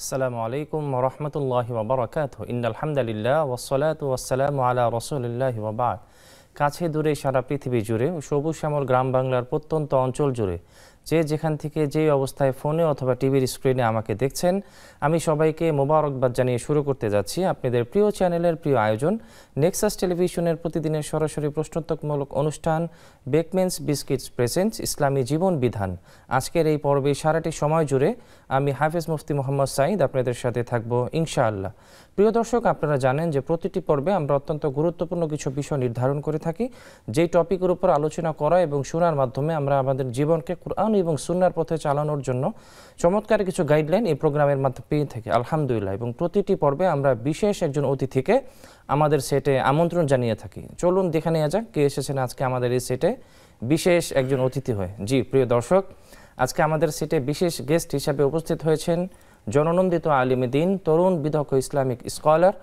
আসসালামু আলাইকুম ওয়া রাহমাতুল্লাহি ওয়া বারাকাতুহু ইন্নাল হামদালিল্লাহ ওয়াস সালাতু ওয়াস সালামু আলা রাসূলিল্লাহি ওয়া বা'দ। কাছে দূরে সারা পৃথিবী জুড়ে সবুজ শ্যামল গ্রাম বাংলার প্রত্যন্ত অঞ্চল জুড়ে যে যেখান থেকে যেই অবস্থায় ফোনে অথবা টিভির স্ক্রিনে আমাকে দেখছেন, আমি সবাইকে মোবারকবাদ জানিয়ে শুরু করতে যাচ্ছি আপনাদের প্রিয় চ্যানেলের প্রিয় আয়োজন নেক্সাস টেলিভিশনের প্রতিদিনের সরাসরি প্রশ্নোত্তরমূলক অনুষ্ঠান বেকমেন্স বিস্কিটস প্রেজেন্টস ইসলামী জীবন বিধান। আজকের এই পর্বে সারাটি সময় জুড়ে আমি হাফেজ মুফতি মোহাম্মদ সাঈদ আপনাদের সাথে থাকবো ইনশাআল্লাহ। প্রিয় দর্শক, আপনারা জানেন যে প্রতিটি পর্বে আমরা অত্যন্ত গুরুত্বপূর্ণ কিছু বিষয় নির্ধারণ করে থাকি, যেই টপিকের উপর আলোচনা করা এবং শোনার মাধ্যমে আমরা আমাদের জীবনকে কুরআন এবং সুন্নাহর পথে চালানোর জন্য চমৎকার কিছু গাইডলাইন এই প্রোগ্রামের মাধ্যমে পেয়ে থাকি আলহামদুলিল্লাহ। এবং প্রতিটি পর্বে আমরা বিশেষ একজন অতিথিকে আমাদের সেটে আমন্ত্রণ জানিয়ে থাকি। চলুন দেখে নেওয়া যাক কে এসেছেন আজকে আমাদের এই সেটে বিশেষ একজন অতিথি হয়ে। জি প্রিয় দর্শক, আজকে আমাদের সেটে বিশেষ গেস্ট হিসাবে উপস্থিত হয়েছেন জননন্দিত আলিমে দ্বীন, তরুণ বিদগ্ধ ইসলামিক স্কলার,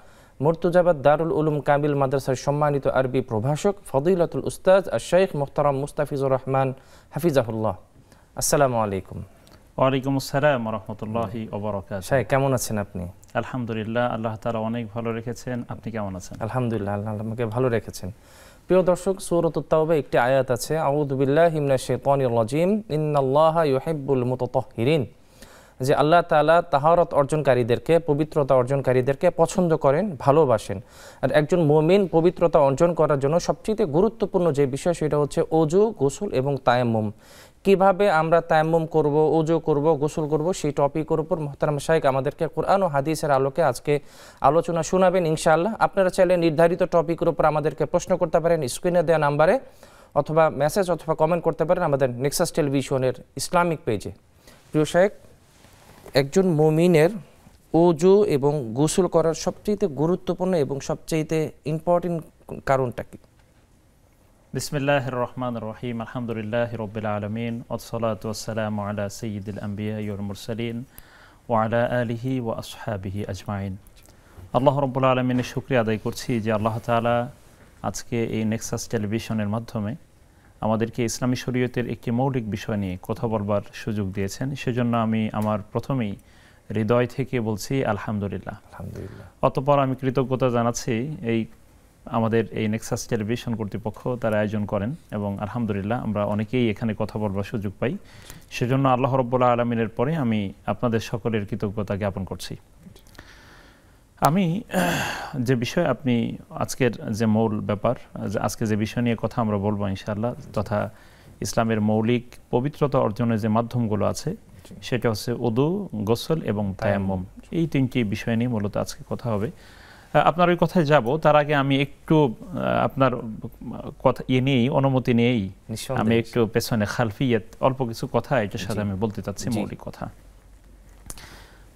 মুর্তজাবাদ দারুল উলুম কামিল মাদ্রাসার সম্মানিত আরবি প্রভাষক ফদিলাতুল উস্তাদ আশ-শাইখ মুহতারাম মুস্তাফিজুর রহমান হাফিজাহুল্লাহ। আসসালামু আলাইকুম। ওয়ালাইকুম আসসালাম ওয়া রাহমাতুল্লাহি ওয়া বারাকাতুহু। শাইখ, কেমন আছেন আপনি? আলহামদুলিল্লাহ, আল্লাহ তাআলা অনেক ভালো রেখেছেন। আপনি কেমন আছেন? আলহামদুলিল্লাহ, আল্লাহ আমাকে ভালো রেখেছেন। প্রিয় দর্শক, সূরাতুত তাওবা একটি আয়াত আছে, আউযু বিল্লাহি মিনাশ শাইতানির রাজিম, ইন্নাল্লাহা ইউহিব্বুল মুতাতাহহিরিন, যে আল্লাহ তাআলা তাহারত অর্জনকারীদেরকে, পবিত্রতা অর্জনকারীদেরকে পছন্দ করেন, ভালোবাসেন। আর একজন মুমিন পবিত্রতা অর্জন করার জন্য সবচেয়ে গুরুত্বপূর্ণ যে বিষয় সেটা হচ্ছে ওযু, গোসল এবং তায়াম্মুম। কিভাবে আমরা তায়াম্মুম করব, ওযু করব, গোসল করব, সেই টপিকের উপর মুহতারাম শাইখ আমাদেরকে কোরআন ও হাদিসের আলোকে আজকে আলোচনা শোনাবেন ইনশাআল্লাহ। আপনারা চাইলে নির্ধারিত টপিকের উপর আমাদেরকে প্রশ্ন করতে পারেন স্ক্রিনে দেওয়া নাম্বারে, অথবা মেসেজ অথবা কমেন্ট করতে পারেন আমাদের নেক্সাস টেলিভিশনের ইসলামিক পেজে। প্রিয় শাইখ, একজন মুমিনের ওযু এবং গোসল করার সবচেয়ে গুরুত্বপূর্ণ এবং সবচেয়ে ইম্পর্টেন্ট কারণটা কি? বিসমিল্লাহির রহমানির রহিম, আলহামদুলিল্লাহি রাব্বিল আলামিন, ওয়াসসালাতু ওয়াসসালামু আলা সাইয়্যিদিল আমবিয়া ওয়াল মুরসালিন ওয়া আলা আলিহি ওয়া আসহাবিহি আজমাইন। আল্লাহ রাব্বুল আলামিনের শুকরিয়া আদায় করছি যে আল্লাহ তাআলা আজকে এই নেক্সাস টেলিভিশনের মাধ্যমে আমাদেরকে ইসলামী শরীয়তের একটি মৌলিক বিষয় নিয়ে কথা বলবার সুযোগ দিয়েছেন। সেজন্য আমি আমার প্রথমেই হৃদয় থেকে বলছি আলহামদুলিল্লাহ। আলহামদুলিল্লাহ। অতঃপর আমি কৃতজ্ঞতা জানাচ্ছি এই আমাদের এই নেক্সাস টেলিভিশন কর্তৃপক্ষ, তারা আয়োজন করেন এবং আলহামদুলিল্লাহ আমরা অনেকেই এখানে কথা বলবার সুযোগ পাই। সেজন্য আল্লাহ রাব্বুল আলামিনের পরে আমি আপনাদের সকলের কৃতজ্ঞতা জ্ঞাপন করছি। আমি যে বিষয় আপনি আজকের যে মূল ব্যাপার, আজকে যে বিষয় নিয়ে কথা আমরা বলবো ইনশাআল্লাহ, তথা ইসলামের মৌলিক পবিত্রতা অর্জনের যে মাধ্যমগুলো আছে সেটা হচ্ছে ওযু, গোসল এবং তায়াম্মুম। এই তিনটি বিষয় নিয়ে মূলত আজকে কথা হবে। আপনার ওই কথায় যাব, তার আগে আমি একটু আপনার কথা নিয়েই, অনুমতি নিয়েই আমি একটু পেছনে খালফিয়াত অল্প কিছু কথা এটার সাথে আমি বলতে চাচ্ছি, মৌলিক কথা।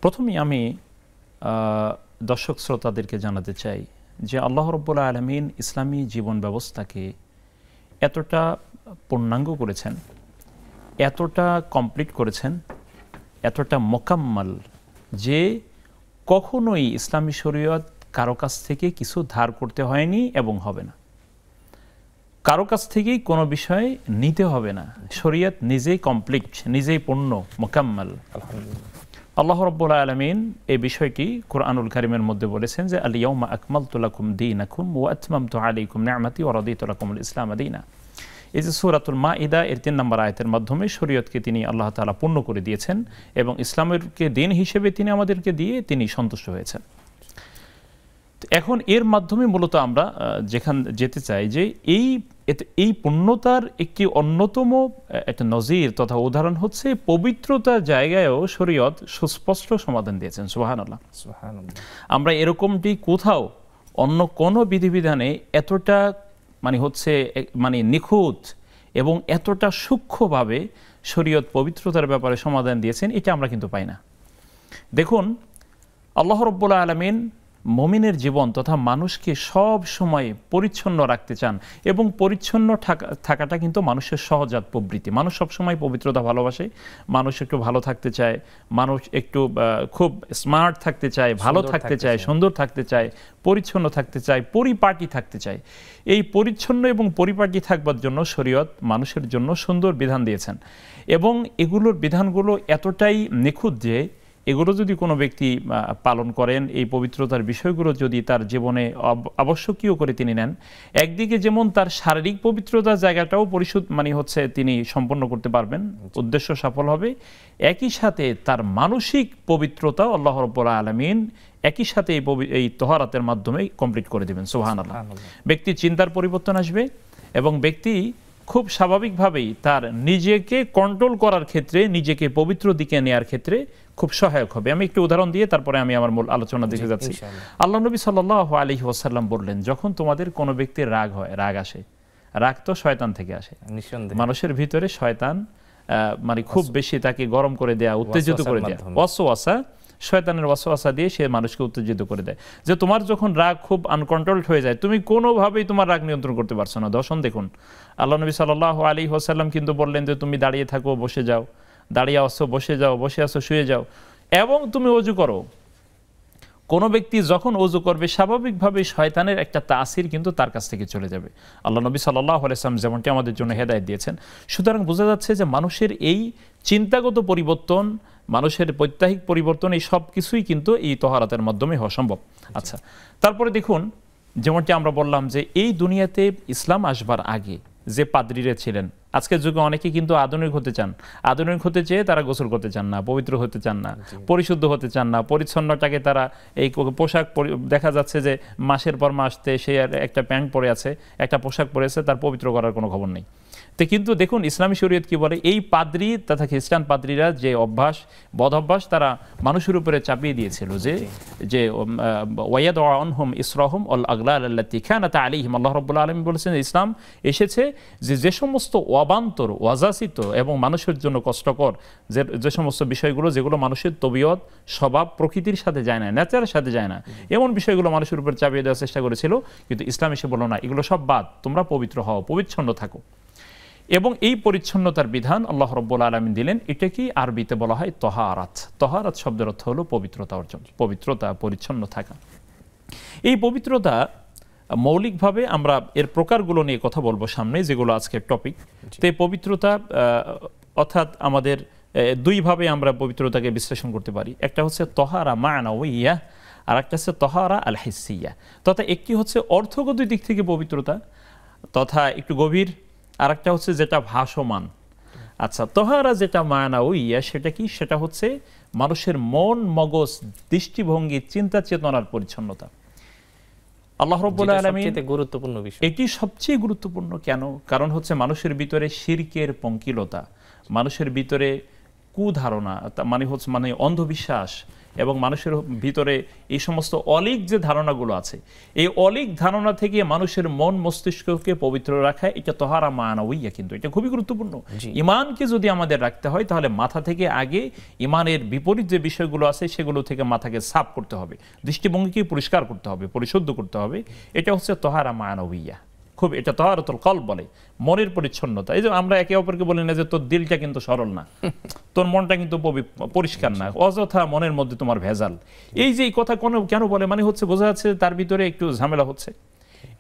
প্রথমেই আমি দর্শক শ্রোতাদেরকে জানাতে চাই যে আল্লাহ রাব্বুল আলামিন ইসলামী জীবন ব্যবস্থাকে এতটা পূর্ণাঙ্গ করেছেন, এতটা কমপ্লিট করেছেন, এতটা মোকাম্মাল যে কখনোই ইসলামী শরীয়ত কারো কাছ থেকে কিছু ধার করতে হয়নি এবং হবে না। কারো কাছ থেকেই কোনো বিষয় নিতে হবে না। শরীয়ত নিজেই কমপ্লিট, নিজেই পূর্ণ, মোকাম্মাল। আল্লাহ রাব্বুল আলামিন এই বিষয়টি কুরআনুল কারীমের মধ্যে বলেছেন যে আল ইয়াউমা আকমালতু লাকুম দীনাকুম ওয়া আতমামতু আলাইকুম নি'মাতি ওয়া রাদিতু লাকুমুল ইসলাম দীনা। এই যে সূরাতুল মাইদা এর 3 নম্বর আয়াতের মাধ্যমে শরীয়তকে তিনি আল্লাহ তাআলা পূর্ণ করে দিয়েছেন এবং ইসলামেরকে দিন হিসেবে তিনি আমাদেরকে দিয়ে তিনি সন্তুষ্ট হয়েছেন। এখন এর মাধ্যমে মূলত আমরা যেখান যেতে চাই যে এই পূর্ণতার একটি অন্যতম একটা নজির তথা উদাহরণ হচ্ছে পবিত্রতার জায়গায়ও শরীয়ত সুস্পষ্ট সমাধান দিয়েছেন। সুবহানাল্লাহ, সুবহানাল্লাহ। আমরা এরকমটি কোথাও অন্য কোনো বিধিবিধানে এতটা নিখুঁত এবং এতটা সূক্ষ্মভাবে শরীয়ত পবিত্রতার ব্যাপারে সমাধান দিয়েছেন, এটা আমরা কিন্তু পাই না। দেখুন, আল্লাহ রাব্বুল আলামিন মুমিনের জীবন তথা মানুষকে সব সময় পরিচ্ছন্ন রাখতে চান এবং পরিচ্ছন্ন থাকাটা কিন্তু মানুষের সহজাত প্রবৃত্তি। মানুষ সবসময় পবিত্রতা ভালোবাসে, মানুষ একটু ভালো থাকতে চায়, মানুষ একটু খুব স্মার্ট থাকতে চায়, ভালো থাকতে চায়, সুন্দর থাকতে চায়, পরিচ্ছন্ন থাকতে চায়, পরিপাটি থাকতে চায়। এই পরিচ্ছন্ন এবং পরিপাটি থাকবার জন্য শরীয়ত মানুষের জন্য সুন্দর বিধান দিয়েছেন এবং এগুলোর বিধানগুলো এতটাই নিখুঁত যে এগুলো যদি কোনো ব্যক্তি পালন করেন, এই পবিত্রতার বিষয়গুলো যদি তার জীবনে আবশ্যকীয় করে তিনি নেন, একদিকে যেমন তার শারীরিক পবিত্রতার জায়গাটাও পরিশুদ্ধ তিনি সম্পন্ন করতে পারবেন, উদ্দেশ্য সফল হবে, একই সাথে তার মানসিক পবিত্রতা আল্লাহ রাব্বুল আলামিন একই সাথে এই তহারাতের মাধ্যমে কমপ্লিট করে দেবেন। সুবহানাল্লাহ। ব্যক্তির চিন্তার পরিবর্তন আসবে এবং ব্যক্তি খুব স্বাভাবিকভাবেই তার নিজেকে কন্ট্রোল করার ক্ষেত্রে, নিজেকে পবিত্র দিকে নেয়ার ক্ষেত্রে খুব সহায়ক হবে। আমি একটু উদাহরণ দিয়ে তারপরে আমি আমার মূল আলোচনা দিকে যাচ্ছি। আল্লাহ নবী সাল্লাল্লাহু আলাইহি ওয়াসাল্লাম বললেন, যখন তোমাদের কোনো ব্যক্তির রাগ হয়, রাগ আসে, রাগ তো শয়তান থেকে আসে। মানুষের ভিতরে শয়তান খুব বেশি তাকে গরম করে দেয়া, উত্তেজিত করে দেয়া, ওয়াসওয়াসা, শয়তানের ওয়াসওয়াসা দিয়ে সে মানুষকে উত্তেজিত করে দেয় যে তোমার যখন রাগ খুব আনকন্ট্রোলড হয়ে যায়, তুমি কোনোভাবেই তোমার রাগ নিয়ন্ত্রণ করতে পারছো না। দর্শন দেখুন, আল্লাহ নবী সাল্লাল্লাহু আলাইহি ওয়াসাল্লাম কিন্তু বললেন যে তুমি দাঁড়িয়ে থাকো, বসে যাও, দাঁড়িয়ে আসো, বসে যাও, বসে আসো, শুয়ে যাও, এবং তুমি ওযু করো। কোনো ব্যক্তি যখন ওযু করবে, স্বাভাবিকভাবে শয়তানের একটা তাসির কিন্তু তার কাছ থেকে চলে যাবে। আল্লাহ নবী সাল্লাল্লাহু আলাইহি ওয়াসাল্লাম যেমনটি আমাদের জন্য হেদায়েত দিয়েছেন। সুতরাং বোঝা যাচ্ছে যে মানুষের এই চিন্তাগত পরিবর্তন, মানুষের বৈত্যাহিক পরিবর্তন, এই সব কিছুই কিন্তু এই তহারাতের মাধ্যমে হওয়া সম্ভব। আচ্ছা, তারপরে দেখুন, যেমনটি আমরা বললাম যে এই দুনিয়াতে ইসলাম আসবার আগে যে পাদ্রীরা ছিলেন, আজকের যুগে অনেকে কিন্তু আধুনিক হতে চান, আধুনিক হতে চেয়ে তারা গোসল করতে চান না, পবিত্র হতে চান না, পরিশুদ্ধ হতে চান না, পরিচ্ছন্নতাকে তারা এই পোশাক, দেখা যাচ্ছে যে মাসের পর মাসতে সে একটা প্যান্ট পরে আছে, একটা পোশাক পরেছে, তার পবিত্র করার কোনো খবর নেই। তো কিন্তু দেখুন ইসলামী শরীয়ত কি বলে, এই পাদ্রী তথা খ্রিস্টান পাদ্রীরা যে অভ্যাস, বদ অভ্যাস তারা মানুষের উপরে চাপিয়ে দিয়েছিল যে ওয়ায়াদউ আনহুম ইসরাহুম ওয়াল আগলাল আল্লাতী কানাত আলাইহিম। আল্লাহ রাব্বুল আলামিন বলেছেন ইসলাম এসেছে যে সমস্ত অবান্তর, ওয়াজাসিত এবং মানুষের জন্য কষ্টকর যে সমস্ত বিষয়গুলো, যেগুলো মানুষের তবিয়ত, স্বভাব, প্রকৃতির সাথে যায় না, নেচারের সাথে যায় না, এমন বিষয়গুলো মানুষের উপর চাপিয়ে দেওয়ার চেষ্টা করেছিল। কিন্তু ইসলাম এসে বলো না, এগুলো সব বাদ, তোমরা পবিত্র হও, পরিচ্ছন্ন থাকো। এবং এই পরিচ্ছন্নতার বিধান আল্লাহ রাব্বুল আলামিন দিলেন। এটা কি আরবিতে বলা হয় তহারাত। তহারাত শব্দের অর্থ হলো পবিত্রতা অর্জন, পবিত্রতা, পরিচ্ছন্ন থাকা। এই পবিত্রতা মৌলিকভাবে আমরা এর প্রকারগুলো নিয়ে কথা বলবো সামনে, যেগুলো আজকের টপিক। তো এই পবিত্রতা অর্থাৎ আমাদের দুইভাবে আমরা পবিত্রতাকে বিশ্লেষণ করতে পারি। একটা হচ্ছে তহারা মা'নাউইয়া, আর একটা হচ্ছে তহারা আল হিসিয়া। তথা একটি হচ্ছে অর্থগত দিক থেকে পবিত্রতা, তথা একটু গভীর, আর একটা হচ্ছে যেটা ভাসমান। আচ্ছা, তহারা যেটা মা'নাউইয়া সেটা কি? সেটা হচ্ছে মানুষের মন, মগজ, দৃষ্টিভঙ্গি, চিন্তা চেতনার পরিচ্ছন্নতা। আল্লাহ রাব্বুল আলামিন গুরুত্বপূর্ণ বিষয়, এটি সবচেয়ে গুরুত্বপূর্ণ। কেন? কারণ হচ্ছে মানুষের ভিতরে শিরকের পঙ্কিলতা, মানুষের ভিতরে কুধারণা, মানে অন্ধবিশ্বাস, এবং মানুষের ভিতরে এই সমস্ত অলীক যে ধারণাগুলো আছে, এই অলীক ধারণা থেকে মানুষের মন মস্তিষ্ককে পবিত্র রাখা, এটা তহারা মা'নাউইয়া। কিন্তু এটা খুবই গুরুত্বপূর্ণ। ইমানকে যদি আমাদের রাখতে হয়, তাহলে মাথা থেকে আগে ইমানের বিপরীত যে বিষয়গুলো আছে সেগুলো থেকে মাথাকে সাফ করতে হবে, দৃষ্টিভঙ্গিকে পরিষ্কার করতে হবে, পরিশুদ্ধ করতে হবে। এটা হচ্ছে তহারা মা'নাউইয়া। খুব, এটা তহারাতুল কলব বলে, মনের পরিচ্ছন্নতা। এই যে আমরা একে অপরকে বলি না যে তোর দিলটা কিন্তু সরল না, তোর মনটা কিন্তু পরিষ্কার না, অযথা মনের মধ্যে তোমার ভেজাল। এই যে এই কথা কেন বলে, মানে হচ্ছে বোঝা যাচ্ছে তার ভিতরে একটু ঝামেলা হচ্ছে।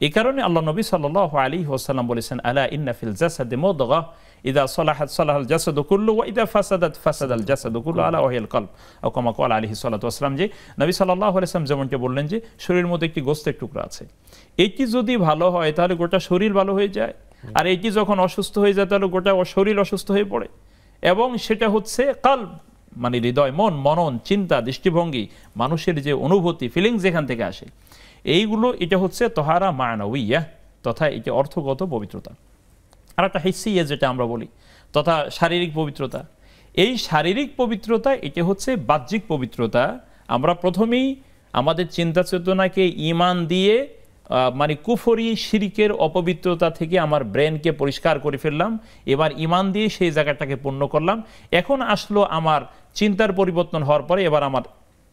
এই কারণে আল্লাহ নবী সাল্লাল্লাহু আলাইহি ওয়াসাল্লাম বলেছেন, আলা ইন্না ফিল জাসাদি মুদগা ইযা সালাহাত সালাহাল জাসাদু কুল্লু ওয়া ইযা ফাসাদাত ফাসাদাল জাসাদু কুল্লু আলা ওয়াহিল কলব। আও কামা ক্বালা আলাইহি সাল্লাতু ওয়াসসালাম, যে নবী সাল্লাল্লাহু আলাইহি ওয়াসাল্লাম যেমনটা বললেন যে শরীরের মধ্যে একটি গোশতের টুকরা আছে, এটি যদি ভালো হয় তাহলে গোটা শরীর ভালো হয়ে যায়, আর এটি যখন অসুস্থ হয়ে যায় তাহলে গোটা শরীর অসুস্থ হয়ে পড়ে। এবং সেটা হচ্ছে কলব, মানে হৃদয়, মন, মনন, চিন্তা, দৃষ্টিভঙ্গি, মানুষের যে অনুভূতি, ফিলিংস যেখান থেকে আসে, এইগুলো, এটা হচ্ছে তহারা মা'নাউইয়া, তথা এটা অর্থগত পবিত্রতা। আর একটা হিসিয়া যেটা আমরা বলি, তথা শারীরিক পবিত্রতা। এই শারীরিক পবিত্রতা এটা হচ্ছে বাহ্যিক পবিত্রতা। আমরা প্রথমেই আমাদের চিন্তা চেতনাকে ঈমান দিয়ে, মানে কুফরি শিরকের অপবিত্রতা থেকে আমার ব্রেনকে পরিষ্কার করে ফেললাম, এবার ঈমান দিয়ে সেই জায়গাটাকে পূর্ণ করলাম। এখন আসলো আমার চিন্তার পরিবর্তন হওয়ার পরে এবার আমার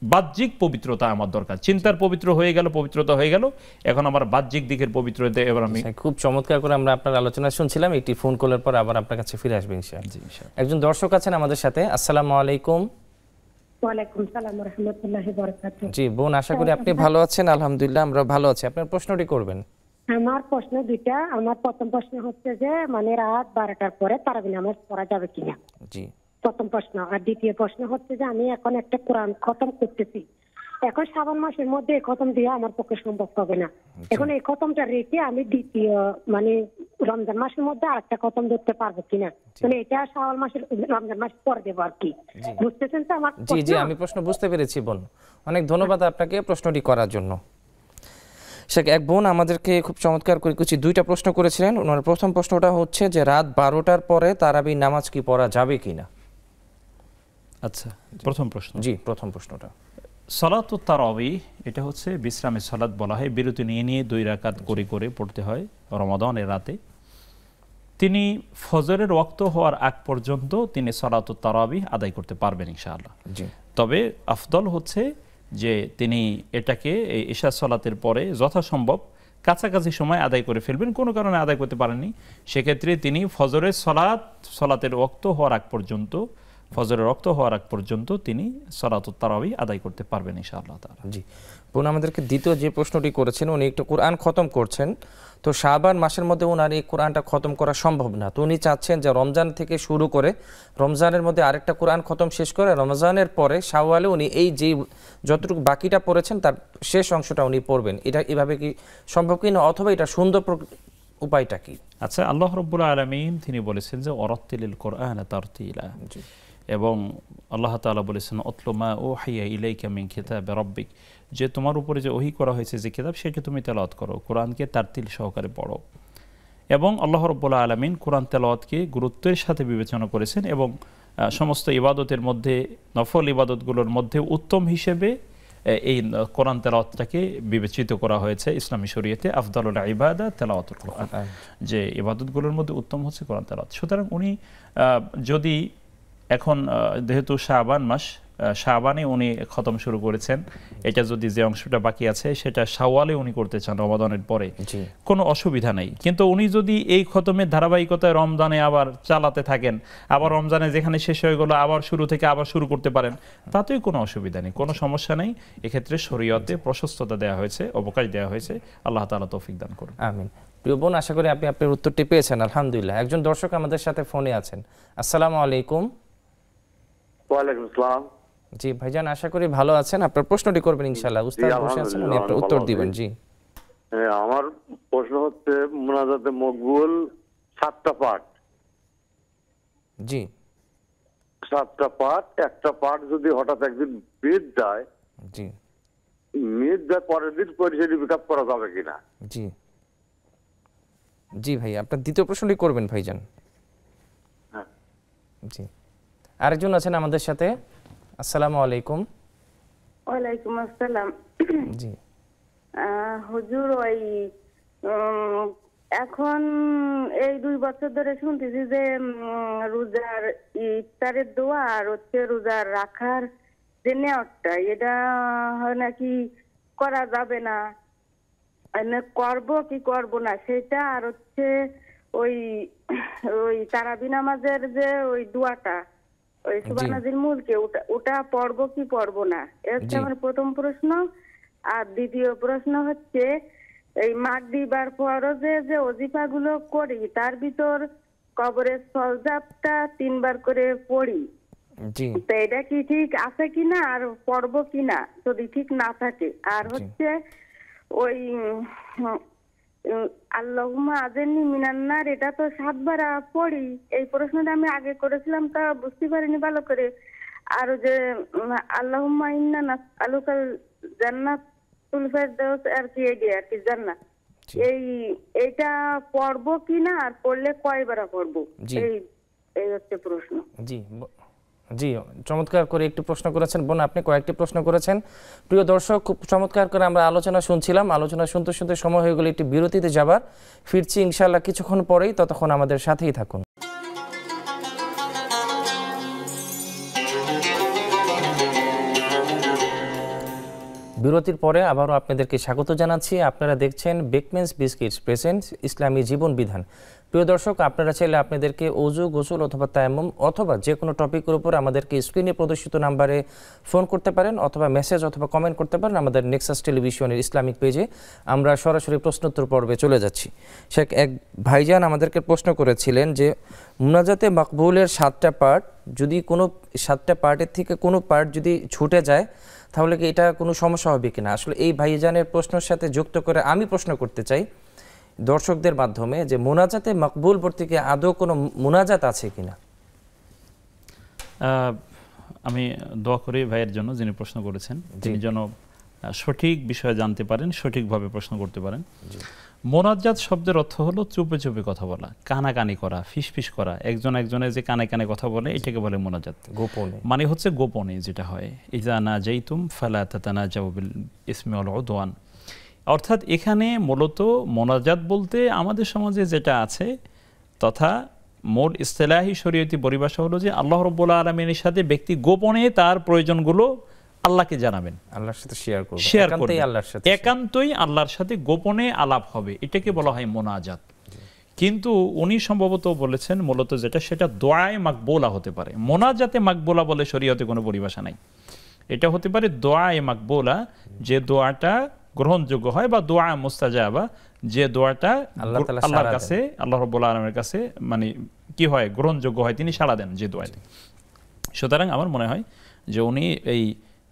বাহ্যিক পবিত্রতা আমার দরকার। চিন্তার পবিত্র হয়ে গেল, পবিত্রতা হয়ে গেল, এখন আমার বাহ্যিক দিকের পবিত্রতা এবার আমি। খুব চমৎকার করে আমরা আপনার আলোচনা শুনছিলাম। একটি ফোন কলের পর আবার আপনার কাছে ফিরে আসবেন ইনশাআল্লাহ। একজন দর্শক আছেন আমাদের সাথে। আসসালামু আলাইকুম। ওয়ালাইকুম সালাম ওয়া রাহমাতুল্লাহি ওয়া বারাকাতুহু। জি বোন, আশা করি আপনি ভালো আছেন। আলহামদুলিল্লাহ আমরা ভালো আছি। আপনার প্রশ্নটি করবেন। আমার প্রশ্ন দুইটা। আমার প্রথম প্রশ্ন হচ্ছে যে মানে রাত 12টার পরে তারাবি নামাজ পড়া যাবে কিনা? জি, প্রথম প্রশ্ন। আর দ্বিতীয় প্রশ্ন হচ্ছে যে আমি এখন একটা কোরআন খতম করতেছি, এখন শ্রাবণ মাসের মধ্যে এই খতম দেওয়া আমার পক্ষে সম্ভব হবে না। এখন এই খতমটা রেখে আমি দ্বিতীয় মানে রমজান মাসের মধ্যে আরেকটা খতম ধরতে পারবো কিনা, মানে এটা শাওয়াল মাসের রমজান মাস পরে দেবো আর কি, বুঝতেছেন তো আমার জি জি, আমি প্রশ্ন বুঝতে পেরেছি বোন, অনেক ধন্যবাদ আপনাকে প্রশ্নটি করার জন্য। শেখ এক বোন আমাদেরকে খুব চমৎকার করে কিছু দুইটা প্রশ্ন করেছিলেন। ওনার প্রথম প্রশ্নটা হচ্ছে যে রাত 12টার পরে তারাবি নামাজ কি পড়া যাবে কিনা। আচ্ছা, প্রথম প্রশ্ন। জি, প্রথম প্রশ্নটা সালাতুত তারাবি, এটা হচ্ছে বিশ্রামের সালাত বলা হয়, বিরতি নিয়ে নিয়ে 2 রাকাত করে করে পড়তে হয় রমাদানের রাতে। তিনি ফজরের ওয়াক্ত হওয়ার আগ পর্যন্ত তিনি সালাতুত তারাবি আদায় করতে পারবেন ইনশাআল্লাহ। জি, তবে আফদল হচ্ছে যে তিনি এটাকে এই ইশা সালাতের পরে যথাসম্ভব কাছাকাছি সময় আদায় করে ফেলবেন। কোনো কারণে আদায় করতে পারেননি, সেক্ষেত্রে তিনি ফজরের সালাতের ওয়াক্ত হওয়ার আগ পর্যন্ত, ফজরের ওয়াক্ত হওয়ার আগ পর্যন্ত তিনি সালাতুত তারাবি আদায় করতে পারবেন ইনশাআল্লাহ তাআলা। জি বোন আমাদেরকে দ্বিতীয় যে প্রশ্নটি করেছেন, উনি একটু কোরআন খতম করছেন, তো শাবান মাসের মধ্যে ওনার এই কোরআনটা খতম করা সম্ভব না, তো উনি চাচ্ছেন যে রমজান থেকে শুরু করে রমজানের মধ্যে আরেকটা কোরআন খতম শেষ করে রমজানের পরে শাওয়ালে উনি এই যে যতটুকু বাকিটা পড়েছেন তার শেষ অংশটা উনি পড়বেন। এটা এভাবে কি সম্ভব কি না, অথবা এটা সুন্দর উপায়টা কি? আচ্ছা, আল্লাহ রাব্বুল আলামিন তিনি বলেছেন যে ওয়ারাত্তিলিল কোরআনা তারতিলা, এবং আল্লাহ তাআলা বলেছেন অতলু মা উহিয়া ইলাইকা মিন কিতাবি রাব্বিক, যে তোমার উপরে যে ওহী করা হয়েছে যে কিতাব সেটা তুমি তেলাওয়াত করো, কোরআনকে তারতিল সহকারে পড়ো। এবং আল্লাহ রাব্বুল আলামিন কোরআন তেলাওয়াতকে গুরুত্বের সাথে বিবেচনা করেছেন, এবং সমস্ত ইবাদতের মধ্যে, নফল ইবাদতগুলোর মধ্যে উত্তম হিসেবে এই কোরআন তেলাওয়াতটাকে বিবেচিত করা হয়েছে ইসলামী শরীয়তে। আফদালুল ইবাদা তেলাওয়াতুল কোরআন, যে ইবাদতগুলোর মধ্যে উত্তম হচ্ছে কোরআন তেলাওয়াত। সুতরাং উনি যদি এখন যেহেতু শাবান মাস, শাবানে উনি খতম শুরু করেছেন, এটা যদি যে অংশটা বাকি আছে সেটা শাওয়ালে উনি করতে চান রমাদানের পরে, কোনো অসুবিধা নেই। কিন্তু উনি যদি এই খতমের ধারাবাহিকতায় রমজানে আবার চালাতে থাকেন, আবার রমজানে যেখানে শেষ হয়ে গেল আবার শুরু থেকে আবার শুরু করতে পারেন, তাতেই কোনো অসুবিধা নেই, কোনো সমস্যা নেই। এক্ষেত্রে শরীয়তে প্রশস্ততা দেওয়া হয়েছে, অবকাশ দেওয়া হয়েছে। আল্লাহ তাআলা তৌফিক দান করুন। আমিন। প্রিয় বোন, আশা করি আপনি আপনার উত্তরটি পেয়েছেন আলহামদুলিল্লাহ। একজন দর্শক আমাদের সাথে ফোনে আছেন। আসসালামু আলাইকুম। ওয়ালাইকুম আসসালাম। জি ভাইজান, আশা করি ভালো আছেন, আপনার প্রশ্নটি করবেন ইনশাআল্লাহ। উস্তাদ বসে আছেন, উনি একটা উত্তর দিবেন। জি, আমার প্রশ্ন হচ্ছে মুনাজাতে মকবুল 7টা পাঠ। জি, 7টা পাঠ, একটা পাঠ যদি হঠাৎ একদিন মিস যায়, জি মিস যায় পরের দিন পরিচয় পিকআপ করা যাবে কিনা? জি জি ভাই, আপনার দ্বিতীয় প্রশ্নটি করবেন ভাইজান। হ্যাঁ, জি, আরেকজন আছেন আমাদের সাথে। আসসালামু আলাইকুম। ওয়ালাইকুম আসসালাম। জি হুজুর, ওই এখন এই 2 বছর ধরে শুনতেছি যে রোজার ইফতারের দোয়া আর হচ্ছে রোজার রাখার যে নেওয়াটা, এটা হয় নাকি করা যাবে না, করব কি করব না সেটা, আর হচ্ছে ওই ওই তারাবি নামাজের যে ওই দোয়াটা, ওই সুবহানাজিল মুলকে, ওটা পড়বো কি পড়বো না, এটা হচ্ছে আমার প্রথম প্রশ্ন। আর দ্বিতীয় প্রশ্ন হচ্ছে এই মাগরিবার ফরজে যে ওজিফাগুলো করি তার ভিতর কবরের সজদাটা 3 বার করে পড়ি, তো এটা কি ঠিক আছে কিনা আর পড়বো কিনা যদি ঠিক না থাকে। আর হচ্ছে ওই আল্লাহুম্মা আযিরনি মিনান নার, এটা তো 7 বার পড়ি। এই প্রশ্নটা আমি আগে করেছিলাম, তা বুঝতে পারিনি ভালো করে। আর যে আল্লাহুম্মা ইন্না নাসআলুকাল জান্নাতুল ফিরদাউস, আর কি আর কি জান্নাত, এইটা পড়বো কিনা আর পড়লে কয়বার পড়বো, এই হচ্ছে প্রশ্ন। জি জি, চমৎকার করে একটু প্রশ্ন করেছেন বোন, আপনি কয়েকটি প্রশ্ন করেছেন। প্রিয় দর্শক, খুব চমৎকার করে আমরা আলোচনা শুনছিলাম। আলোচনা শুনতে শুনতে সময় হয়ে গেলে একটি বিরতিতে যাবার, ফিরছি ইনশাআল্লাহ কিছুক্ষণ পরেই, ততক্ষণ আমাদের সাথেই থাকুন। বিরতির পরে আবারও আপনাদেরকে স্বাগত জানাচ্ছি। আপনারা দেখছেন বেকমেন্স বিস্কিটস প্রেজেন্টস ইসলামী জীবন বিধান। প্রিয় দর্শক, আপনারা চাইলে আপনাদেরকে ওযু, গোসল অথবা তায়াম্মুম অথবা যে কোনো টপিকের উপর আমাদেরকে স্ক্রিনে প্রদর্শিত নাম্বারে ফোন করতে পারেন অথবা মেসেজ অথবা কমেন্ট করতে পারেন আমাদের নেক্সাস টেলিভিশনের ইসলামিক পেজে। আমরা সরাসরি প্রশ্নোত্তর পর্বে চলে যাচ্ছি। শেখ এক ভাইজান আমাদেরকে প্রশ্ন করেছিলেন যে মুনাজাতে মাকবুলের 7টা পার্ট, যদি কোনো 7টা পার্টের থেকে কোনো পার্ট যদি ছুটে যায় তাহলে কি এটা কোনো সমস্যা হবে কিনা? আসলে এই ভাইজানের প্রশ্নের সাথে যুক্ত করে আমি প্রশ্ন করতে চাই দর্শকদের মাধ্যমে যে মোনাজাতে মকবুল বলতে কি আদৌ কোনো মোনাজাত আছে কিনা? আমি দোয়া করি ভাইয়ের জন্য যিনি প্রশ্ন করেছেন, তিনি যেন সঠিক বিষয়ে জানতে পারেন, সঠিকভাবে প্রশ্ন করতে পারেন। মোনাজাত শব্দের অর্থ হলো চুপে চুপে কথা বলা, কানাকানি করা, ফিসফিস করা, একজন একজনের যে কানে কানে কথা বলে এটাকে বলে মোনাজাত। গোপনে, মানে হচ্ছে গোপনে যেটা হয়। ইজা নাজাইতুম ফালা তাতানাজাউ বিল ইসমি ওয়াল উদওয়ান। অর্থাৎ এখানে মূলত মোনাজাত বলতে আমাদের সমাজে যেটা আছে তথা মূল ইসতিলাহি শরীয়তি পরিভাষা হলো যে আল্লাহ রাব্বুল আলামিনের সাথে ব্যক্তি গোপনে তার প্রয়োজনগুলো আল্লাহকে জানাবেন, আল্লাহর সাথে শেয়ার করবেন, একান্তই আল্লাহর সাথে গোপনে আলাপ হবে, এটাকে বলা হয় মোনাজাত। কিন্তু উনি সম্ভবত বলেছেন মূলত যেটা সেটা দোয়ায়ে মাকবুলা হতে পারে। মোনাজাতে মাকবুলা বলে শরীয়তে কোনো পরিভাষা নাই। এটা হতে পারে দোয়ায়ে মাকবুলা, যে দোয়াটা গ্রহণযোগ্য হয়, বা দোয়া মুস্তাজাবা, যে দোয়াটা আল্লাহর কাছে, আল্লাহ রাব্বুল আলামিনের কাছে মানে কি হয়, গ্রহণযোগ্য হয়, তিনি সাড়া দেন যে দোয়াতে। সুতরাং আমার মনে হয় যে উনি এই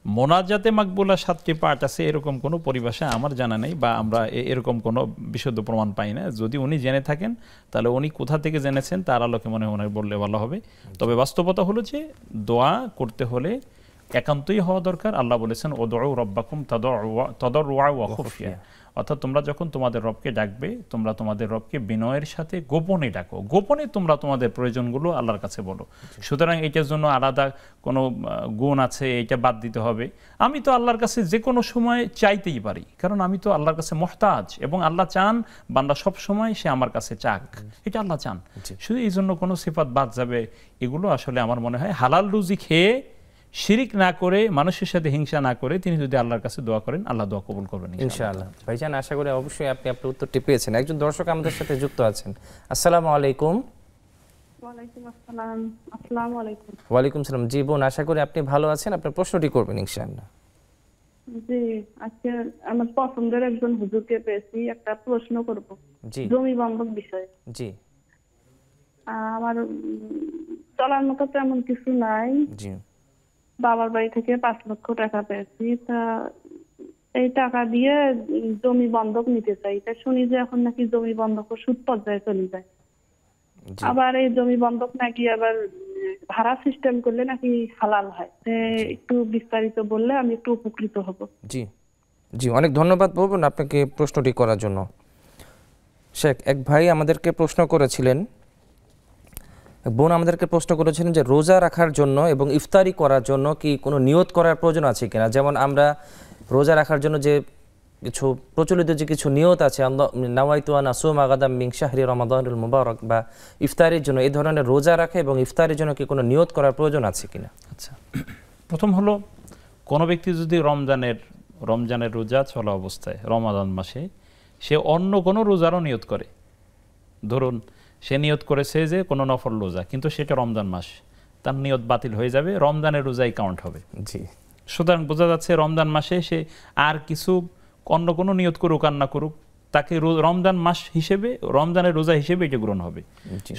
মোনাজাতে মাকবুলা 7টি পার্ট আছে এরকম কোনো পরিভাষা আমার জানা নেই, বা আমরা এরকম কোনো বিশুদ্ধ প্রমাণ পাই না। যদি উনি জেনে থাকেন তাহলে উনি কোথা থেকে জেনেছেন তার আলোকে মনে হয় বললে ভালো হবে। তবে বাস্তবতা হলো যে দোয়া করতে হলে একান্তই হওয়া দরকার। আল্লাহ বলেছেন উদউ রাব্বাকুম তাদাররুআ ওয়া খুফিয়া, অর্থাৎ তোমরা যখন তোমাদের রবকে ডাকবে তোমরা তোমাদের রবকে বিনয়ের সাথে গোপনে ডাকো, গোপনে তোমরা তোমাদের প্রয়োজনগুলো আল্লাহর কাছে বলো। সুতরাং এটার জন্য আলাদা কোনো গুণ আছে এটা বাদ দিতে হবে। আমি তো আল্লাহর কাছে যে কোনো সময় চাইতেই পারি, কারণ আমি তো আল্লাহর কাছে মুহতাজ, এবং আল্লাহ চান বান্দা সব সময় সে আমার কাছে চাক, এটা আল্লাহ চান। শুধু এই জন্য কোনো সিফাত বাদ যাবে এগুলো আসলে আমার মনে হয় হালাল রুজি খেয়ে শিরিক না করে মানুষের সাথে হিংসা না করে তিনি যদি আল্লাহর কাছে দোয়া করেন আল্লাহ দোয়া কবুল করবেন ইনশাআল্লাহ। ভাইজান আশা করি অবশ্যই আপনি আপনার উত্তরটি পেয়েছেন। একজন দর্শক আমাদের সাথে যুক্ত আছেন। আসসালামু আলাইকুম। ওয়ালাইকুম আসসালাম। আসসালামু আলাইকুম। ওয়ালাইকুম সালাম। জি বোন, আশা করি আপনি ভালো আছেন, আপনার প্রশ্নটি করবেন ইনশাআল্লাহ। জি, আজকে আমার পছন্দের একজন হুজুরকে পেয়েছি, একটা প্রশ্ন করব। জি। জমি বন্ধক বিষয়ে। জি। আমার চলার মতো তেমন কিছু নাই। জি। বাবার বাড়ি থেকে 5 লক্ষ টাকা পেয়েছি, তা এই টাকা দিয়ে জমি বন্ধক নিতে চাই। তা শুনি যে এখন নাকি জমি বন্ধক সুদ পর্যায়ে চলে যায়। আবার এই জমি বন্ধক নাকি আবার ভাড়া সিস্টেম করলে নাকি হালাল হয়। একটু বিস্তারিত বললে আমি একটু উপকৃত হব। জি জি, অনেক ধন্যবাদ বোন আপনাকে প্রশ্নটি করার জন্য। শেখ এক ভাই আমাদেরকে প্রশ্ন করেছিলেন, বোন আমাদেরকে প্রশ্ন করেছিলেন যে রোজা রাখার জন্য এবং ইফতারি করার জন্য কি কোনো নিয়ত করার প্রয়োজন আছে কিনা? যেমন আমরা রোজা রাখার জন্য যে কিছু প্রচলিত যে কিছু নিয়ত আছে, নাওয়াইতু আন আসুমা গাদাম মিন শাহরি রমাদানুল মুবারক, বা ইফতারির জন্য এই ধরনের রোজা রাখা এবং ইফতারির জন্য কি কোনো নিয়ত করার প্রয়োজন আছে কিনা? আচ্ছা, প্রথম হলো কোনো ব্যক্তি যদি রমজানের রোজা চলা অবস্থায় রমাদান মাসে সে অন্য কোনো রোজারও নিয়ত করে, ধরুন সে নিয়ত করেছে যে কোনো নফল রোজা, কিন্তু সেটা রমজান মাস, তার নিয়ত বাতিল হয়ে যাবে, রমজানের রোজাই কাউন্ট হবে। জি। সুতরাং বোঝা যাচ্ছে রমজান মাসে সে আর কিছু অন্য কোনো নিয়ত করুক আর না করুক, তাকে রমজান মাস হিসেবে, রমজানের রোজা হিসেবে এটা গ্রহণ হবে।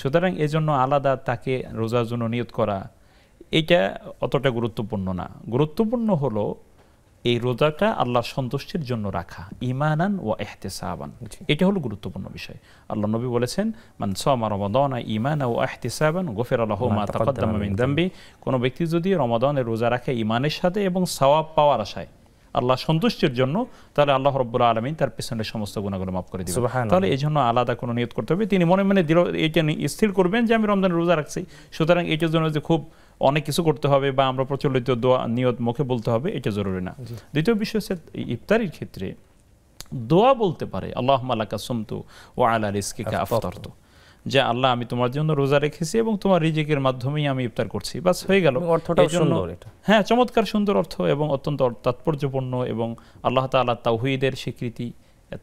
সুতরাং এজন্য আলাদা তাকে রোজার জন্য নিয়ত করা এটা অতটা গুরুত্বপূর্ণ না। গুরুত্বপূর্ণ হলো এই রোজাটা আল্লাহর সন্তুষ্টির জন্য রাখা, ঈমানান ওয়া ইহতিসাবান, এটা হলো গুরুত্বপূর্ণ বিষয়। আল্লাহ নবী বলেছেন মান সামা রমাদানা ঈমানান ওয়া ইহতিসাবান গফিরা লাহু মা তাকাদ্দামা মিন যামবি। কোনো ব্যক্তি যদি রমাদানের রোজা রাখে ঈমানের সাথে এবং সওয়াব পাওয়ার আশায়, আল্লাহ সন্তুষ্টির জন্য, তাহলে আল্লাহ রাব্বুল আলামিন তার পিছনের সমস্ত গুনাহগুলো মাফ করে দিবেন। তাহলে এই জন্য আলাদা কোনো নিয়ত করতে হবে। তিনি মনে মনে এইটা স্থির করবেন যে আমি রমজানের রোজা রাখছি, সুতরাং এটার জন্য যে খুব অনেক কিছু করতে হবে বা আমরা প্রচলিত দোয়া নিয়ত মুখে বলতে হবে এটা জরুরি না। দ্বিতীয় বিষয় হচ্ছে ইফতারির ক্ষেত্রে দোয়া বলতে পারে আল্লাহুম্মা লাকা সুমতু ওয়া আলা রিজকিকা আফতারতু। যে আল্লাহ আমি তোমার জন্য রোজা রেখেছি এবং তোমার রিজিকের মাধ্যমেই আমি ইফতার করছি, বাস হয়ে গেল। অর্থটাও সুন্দর এটা। হ্যাঁ, চমৎকার সুন্দর অর্থ এবং অত্যন্ত তাৎপর্যপূর্ণ, এবং আল্লাহ তাআলা তাওহীদের স্বীকৃতি,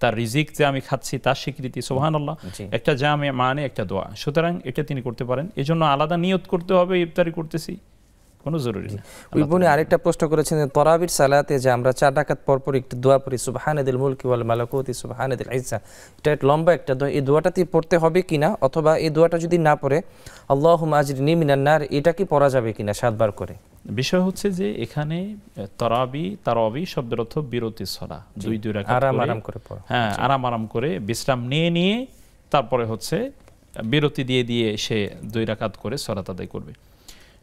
তার রিজিক যে আমি খাচ্ছি তার স্বীকৃতি, সুবহানাল্লাহ, একটা জামে মানে একটা দোয়া। সুতরাং এটা তিনি করতে পারেন, এজন্য আলাদা নিয়ত করতে হবে ইফতারি করতেছি কোনো জরুরি না। ওই বোনে আরেকটা প্রশ্ন করেছেন, তরাবির সালাতে যে আমরা 4 রাকাত পর পর একটু দোয়া পড়ি, সুবহানাদিল মুলকি ওয়াল মালাকুতি সুবহানাদিল ইজ্জা, এটা লম্বা একটা দোয়া, এই দোয়াটাতে পড়তে হবে কিনা, অথবা এই দোয়াটা যদি না পড়ে আল্লাহুম্মা আজরিনি মিনান নার, এটা কি পড়া যাবে কিনা 7 বার করে? বিষয় হচ্ছে যে এখানে তারাবি শব্দের অর্থ বিরতি সলা, 2 রাকাত আরাম করে পড়া। হ্যাঁ, আরাম করে বিশ্রাম নিয়ে তারপরে হচ্ছে বিরতি দিয়ে সে 2 রাকাত করে সালাত আদায় করবে।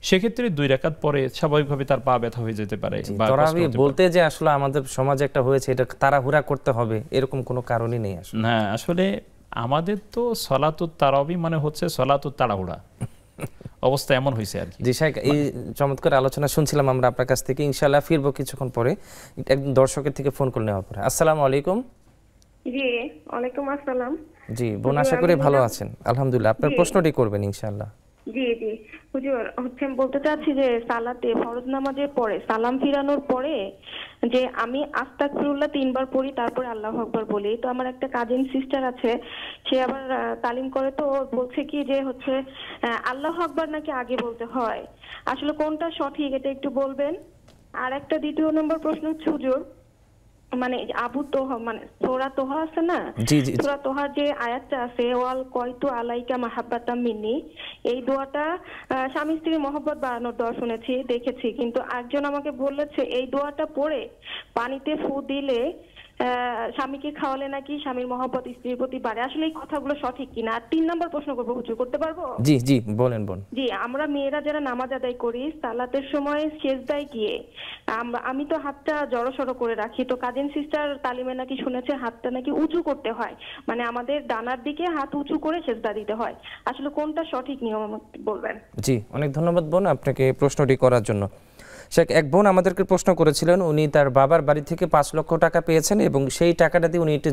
সেক্ষেত্রে 2 রাকাত পরে স্বাভাবিকভাবে তার পা ব্যথা হয়ে যেতে পারে। তারাবি বলতে যে আসলে আমাদের সমাজে একটা হয়েছে, এটা তাড়াহুড়া করতে হবে এরকম কোনো কারণই নেই আসলে। না, আসলে আমাদের তো সলাতুত তারাবি মানে হচ্ছে সলাতুত তাড়াহুড়া অবস্থা এমন হয়েছে আর কি। জি শাইখ, এই চমৎকার আলোচনা শুনছিলাম আমরা আপনার কাছ থেকে। ইনশাআল্লাহ ফিরবো কিছুক্ষণ পরে, একজন দর্শকের থেকে ফোন করে নেওয়ার পরে। আসসালামু আলাইকুম। জি, ওয়ালাইকুম আসসালাম। জি বোন, আশা করি ভালো আছেন। আলহামদুলিল্লাহ, আপনার প্রশ্নটি করবেন ইনশাআল্লাহ। জি হুজুর, হচ্ছে বলতে চাচ্ছি যে সালাতে ফরজ নামাজের পরে সালাম ফিরানোর পরে যে আমি আস্তাগফিরুল্লাহ 3 বার পড়ি, তারপরে আল্লাহু আকবার বলি। তো আমার একটা কাজিন সিস্টার আছে, সে আবার তালিম করে, তো বলছে কি যে হচ্ছে আল্লাহু আকবার নাকি আগে বলতে হয়, আসলে কোনটা সঠিক এটা একটু বলবেন। আর একটা দ্বিতীয় নম্বর প্রশ্ন হচ্ছে হুজুর, মানে আবু তোহা মানে সূরা তোহা আছে না, সূরা তোহার যে আয়াতটা আছে ওয়াল কয়তু আলাইকা মাহাব্বাতাম মিন্নি, এই দোয়াটা স্বামী স্ত্রীর মহব্বত বাড়ানোর দোয়া শুনেছি দেখেছি, কিন্তু একজন আমাকে বলেছে এই দোয়াটা পড়ে পানিতে ফু দিলে স্বামীকে খাওয়ালে নাকি স্বামীর মহব্বত স্ত্রীর প্রতি বাড়ে, আসলে এই কথাগুলো সঠিক কিনা। আর 3 নম্বর প্রশ্ন করবো হুজুর, করতে পারবো? জি বলেন বোন। জি, আমরা মেয়েরা যারা নামাজ আদায় করি সালাতের সময় সিজদায় গিয়ে আমি তো হাতটা জড়সড় করে রাখি, তো কাজিন সিস্টার তালিমে নাকি শুনেছে হাতটা নাকি উঁচু করতে হয়, মানে আমাদের ডানার দিকে হাত উঁচু করে সিজদা দিতে হয়, আসলে কোনটা সঠিক নিয়ম আমাকে বলবেন? জি, অনেক ধন্যবাদ বোন আপনাকে প্রশ্নটি করার জন্য। শেখ, এক বোন আমাদেরকে প্রশ্ন করেছিলেন, উনি তার বাবার বাড়ি থেকে 5 লক্ষ টাকা পেয়েছেন এবং সেই টাকাটা দিয়ে উনি একটি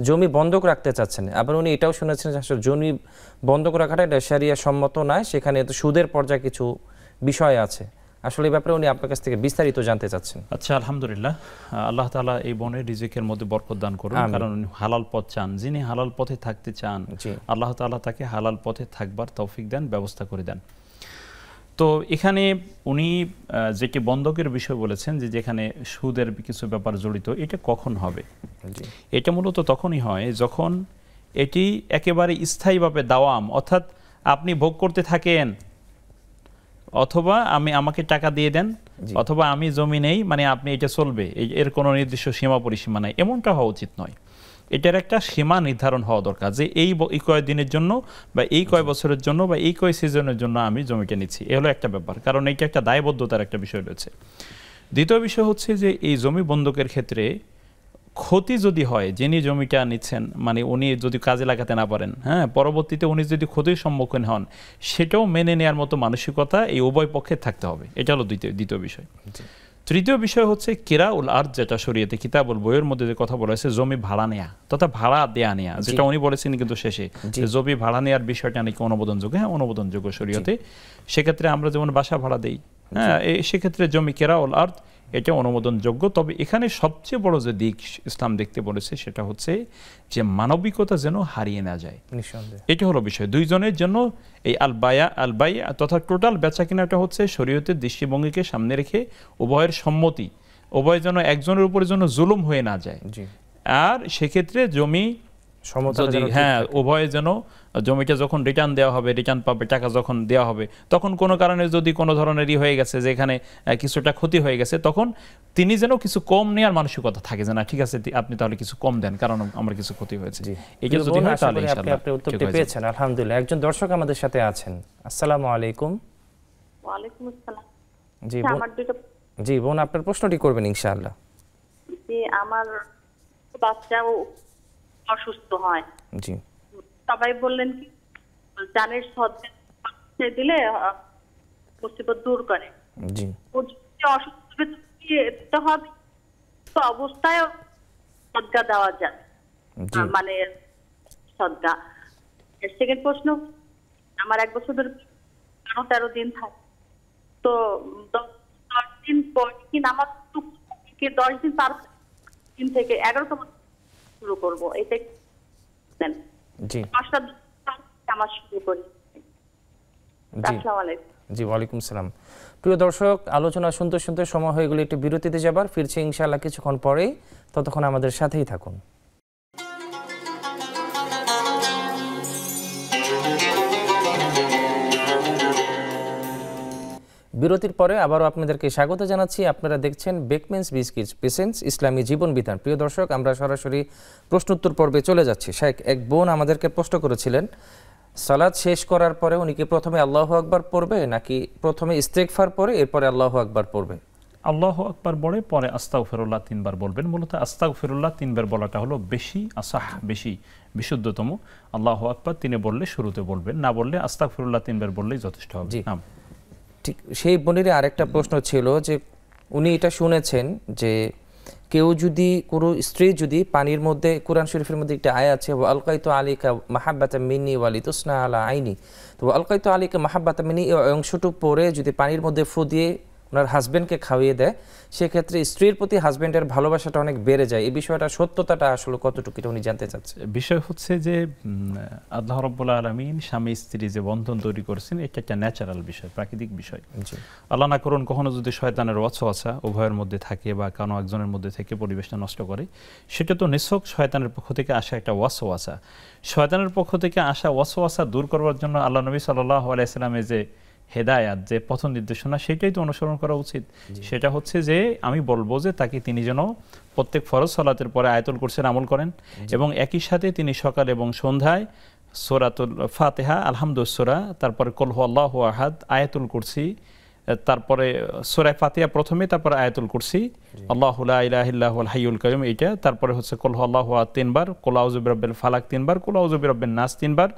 জমি বন্ধক রাখতে চাচ্ছেন। আবার উনি এটাও শুনেছেন যে আসলে জমি বন্ধক রাখাটা এটা শরিয়া সম্মত নয়, সেখানে তো সুদের পর্যায়ে কিছু বিষয় আছে। আসলে এই ব্যাপারে উনি আপনার কাছ থেকে বিস্তারিত জানতে চাচ্ছেন। আচ্ছা, আলহামদুলিল্লাহ, আল্লাহ তাআলা এই বোনের রিজিকের মধ্যে বরকত দান করুন, কারণ উনি হালাল পথ চান। যিনি হালাল পথে থাকতে চান আল্লাহ তাআলা তাকে হালাল পথে থাকবার তৌফিক দেন, ব্যবস্থা করে দেন। তো এখানে উনি যেটি বন্ধকের বিষয় বলেছেন, যে যেখানে সুদের কিছু ব্যাপার জড়িত, এটা কখন হবে? এটা মূলত তখনই হয় যখন এটি একেবারে স্থায়ীভাবে দাওয়াম, অর্থাৎ আপনি ভোগ করতে থাকেন, অথবা আমাকে টাকা দিয়ে দেন, অথবা আমি জমি নেই, মানে আপনি এটা চলবে, এর কোনো নির্দিষ্ট সীমা পরিসীমা নাই, এমনটা হওয়া উচিত নয়। এটার একটা সীমা নির্ধারণ হওয়া দরকার, যে এই কয় দিনের জন্য বা এই কয় বছরের জন্য বা এই কয় সিজনের জন্য আমি জমিটা নিচ্ছি। এ হলো একটা ব্যাপার, কারণ এইটা একটা দায়বদ্ধতার একটা বিষয় রয়েছে। দ্বিতীয় বিষয় হচ্ছে যে এই জমি বন্ধকের ক্ষেত্রে ক্ষতি যদি হয়, যিনি জমিটা নিচ্ছেন, মানে উনি যদি কাজে লাগাতে না পারেন, হ্যাঁ, পরবর্তীতে উনি যদি ক্ষতির সম্মুখীন হন, সেটাও মেনে নেওয়ার মতো মানসিকতা এই উভয় পক্ষে থাকতে হবে। এটা হলো দ্বিতীয় বিষয়। তৃতীয় বিষয় হচ্ছে কিরাউল আরদ, যেটা শরীয়তে কিতাবুল বইয়ের মধ্যে যে কথা বলা হয়েছে, জমি ভাড়া নেয়া তথা ভাড়া দেয়া নেয়া, যেটা উনি বলেছেন কিন্তু শেষে, জমি ভাড়া নেওয়ার বিষয়টা নাকি অনুমোদনযোগ্য। হ্যাঁ, অনুমোদনযোগ্য শরীয়তে। সেক্ষেত্রে আমরা যেমন বাসা ভাড়া দেই, হ্যাঁ, সেক্ষেত্রে জমি কিরাউল আরদ এটা অনুমোদনযোগ্য। তবে এখানে সবচেয়ে বড় যে দিক ইসলাম দেখতে বলেছে সেটা হচ্ছে যে মানবিকতা যেন হারিয়ে না যায়, এটা হলো বিষয়। দুইজনের জন্য এই আলবাইয়া তথা টোটাল বেচা কিনাটা হচ্ছে শরীয়তের দৃষ্টিভঙ্গিকে সামনে রেখে উভয়ের সম্মতি, উভয় যেন একজনের উপরে যেন জুলুম হয়ে না যায়। আর সেক্ষেত্রে জমি যদি উভয়ে যেন জমিটা যখন রিটার্ন দেওয়া হবে, রিটার্ন পাবে, টাকা যখন দেওয়া হবে, তখন কোনো কারণে যদি কোনো ধরনের হয়ে গেছে যে এখানে কিছুটা ক্ষতি হয়ে গেছে, তখন তিনি যেন কিছু কম নেওয়ার মানসিকতা থাকে, যে না ঠিক আছে আপনি তাহলে কিছু কম দেন, কারণ আমার কিছু ক্ষতি হয়েছে। এটা যদি হয় তাহলে ইনশাআল্লাহ আপনি উত্তরটি পেয়েছেন। আলহামদুলিল্লাহ, একজন দর্শক আমাদের সাথে আছেন। আসসালামু আলাইকুম। ওয়ালাইকুম আসসালাম। জি বোন, আপনার প্রশ্নটি করবেন ইনশাআল্লাহ। জি, আমার বাচ্চাও অসুস্থ হয়। জি, সবাই বললেন কি জানের সদকা দিলে মুসিবত দূর করে। জি, ও যদি অসুস্থ হবে তো অবস্থায় সদকা দেওয়া যায়, মানে সদকা। সেকেন্ড প্রশ্ন, আমার 1 বছর ধরে 13 দিন থাকে, তো 10 দিন পর কি নামাজ কি 10 দিন পার দিন থেকে 11তম শুরু করব, এটা দেন জি 5টা নামাজ শুরু করি। আসসালামু আলাইকুম। জি ওয়ালাইকুম সালাম। প্রিয় দর্শক, আলোচনা শুনতে শুনতে সময় হয়ে গেলে একটু বিরতিতে যাবার, ফিরছি ইনশাআল্লাহ কিছুক্ষণ পরেই, ততক্ষণ আমাদের সাথেই থাকুন। বিরতির পরে আবারও আপনাদেরকে স্বাগত জানাচ্ছি। আপনারা দেখছেন বেকমেন্স বিস্কিটস পেশেন্টস ইসলামী জীবন বিধান। প্রিয় দর্শক, আমরা সরাসরি প্রশ্নোত্তর পর্বে চলে যাচ্ছি। শেখ, এক বোন আমাদেরকে প্রশ্ন করেছিলেন, সালাত শেষ করার পরে উনি কি প্রথমে আল্লাহু আকবার পড়বে নাকি প্রথমে ইস্তেগফার পড়ে এরপরে আল্লাহু আকবার পড়বে? আল্লাহু আকবার বলে পরে আস্তাগফিরুল্লাহ 3 বার বলবেন। মূলত আস্তাগফিরুল্লাহ 3 বার বলাটা হলো বেশি আসাহ, বেশি বিশুদ্ধতম। আল্লাহু আকবার তিনি বললে শুরুতে বলবেন, না বললে আস্তাগফিরুল্লাহ 3 বার বললেই যথেষ্ট হবে। ঠিক সেই বোনেরই আরেকটা প্রশ্ন ছিল যে উনি এটা শুনেছেন যে কেউ যদি কোনো স্ত্রী যদি পানির মধ্যে, কোরআন শরীফের মধ্যে একটা আয়াত আছে, আলকাইতু আলাইকা মাহাব্বাতাম মিন্নি ওয়ালিতুসনা আলা আইনি, তো আলকাইতু আলাইকা মাহাব্বাতাম মিন্নি এই অংশটুকু পড়ে যদি পানির মধ্যে ফু দিয়ে ওনার হাজব্যান্ডকে খাওয়িয়ে দেয়, সেক্ষেত্রে স্ত্রীর প্রতি হাজব্যান্ডের ভালোবাসাটা অনেক বেড়ে যায়। এই বিষয়টা সত্যতাটা আসলে কতটুকু এটা উনি জানতে চাচ্ছেন। বিষয় হচ্ছে যে আল্লাহ রাব্বুল আলামিন স্বামী স্ত্রী যে বন্ধন তৈরি করেছেন, এটা একটা ন্যাচারাল বিষয়, প্রাকৃতিক বিষয়। আল্লাহ না করুন কখনো যদি শয়তানের ওয়াসওয়াসা উভয়ের মধ্যে থাকে বা কোনো একজনের মধ্যে থেকে পরিবেশটা নষ্ট করে, সেটা তো নিছক শয়তানের পক্ষ থেকে আসা একটা ওয়াসওয়াসা। শয়তানের পক্ষ থেকে আসা ওয়াসওয়াসা দূর করবার জন্য আল্লাহ নবী সাল্লাল্লাহু আলাইহি সাল্লামের যে হেদায়াত, যে পথ নির্দেশনা, সেটাই তো অনুসরণ করা উচিত। সেটা হচ্ছে যে আমি বলবো যে তাকে তিনি যেন প্রত্যেক ফরজ সালাতের পরে আয়াতুল কুরসির আমল করেন এবং একই সাথে তিনি সকাল এবং সন্ধ্যায় সূরাতুল ফাতিহা, আলহামদুলিল্লাহ সূরা, তারপরে কুল হুয়াল্লাহু আহাদ, আয়াতুল কুরসি, তারপরে সূরা ফাতিহা প্রথমে, তারপরে আয়াতুল কুরসি, আল্লাহু লা ইলাহা ইল্লা হুয়াল হাইয়ুল কাইয়ুম, এটা, তারপরে হচ্ছে কুল হুয়াল্লাহু আহাদ 3 বার, কুল আউযু বিরাব্বিল ফালাক 3 বার, কুল আউযু বিরাব্বিন নাস 3 বার,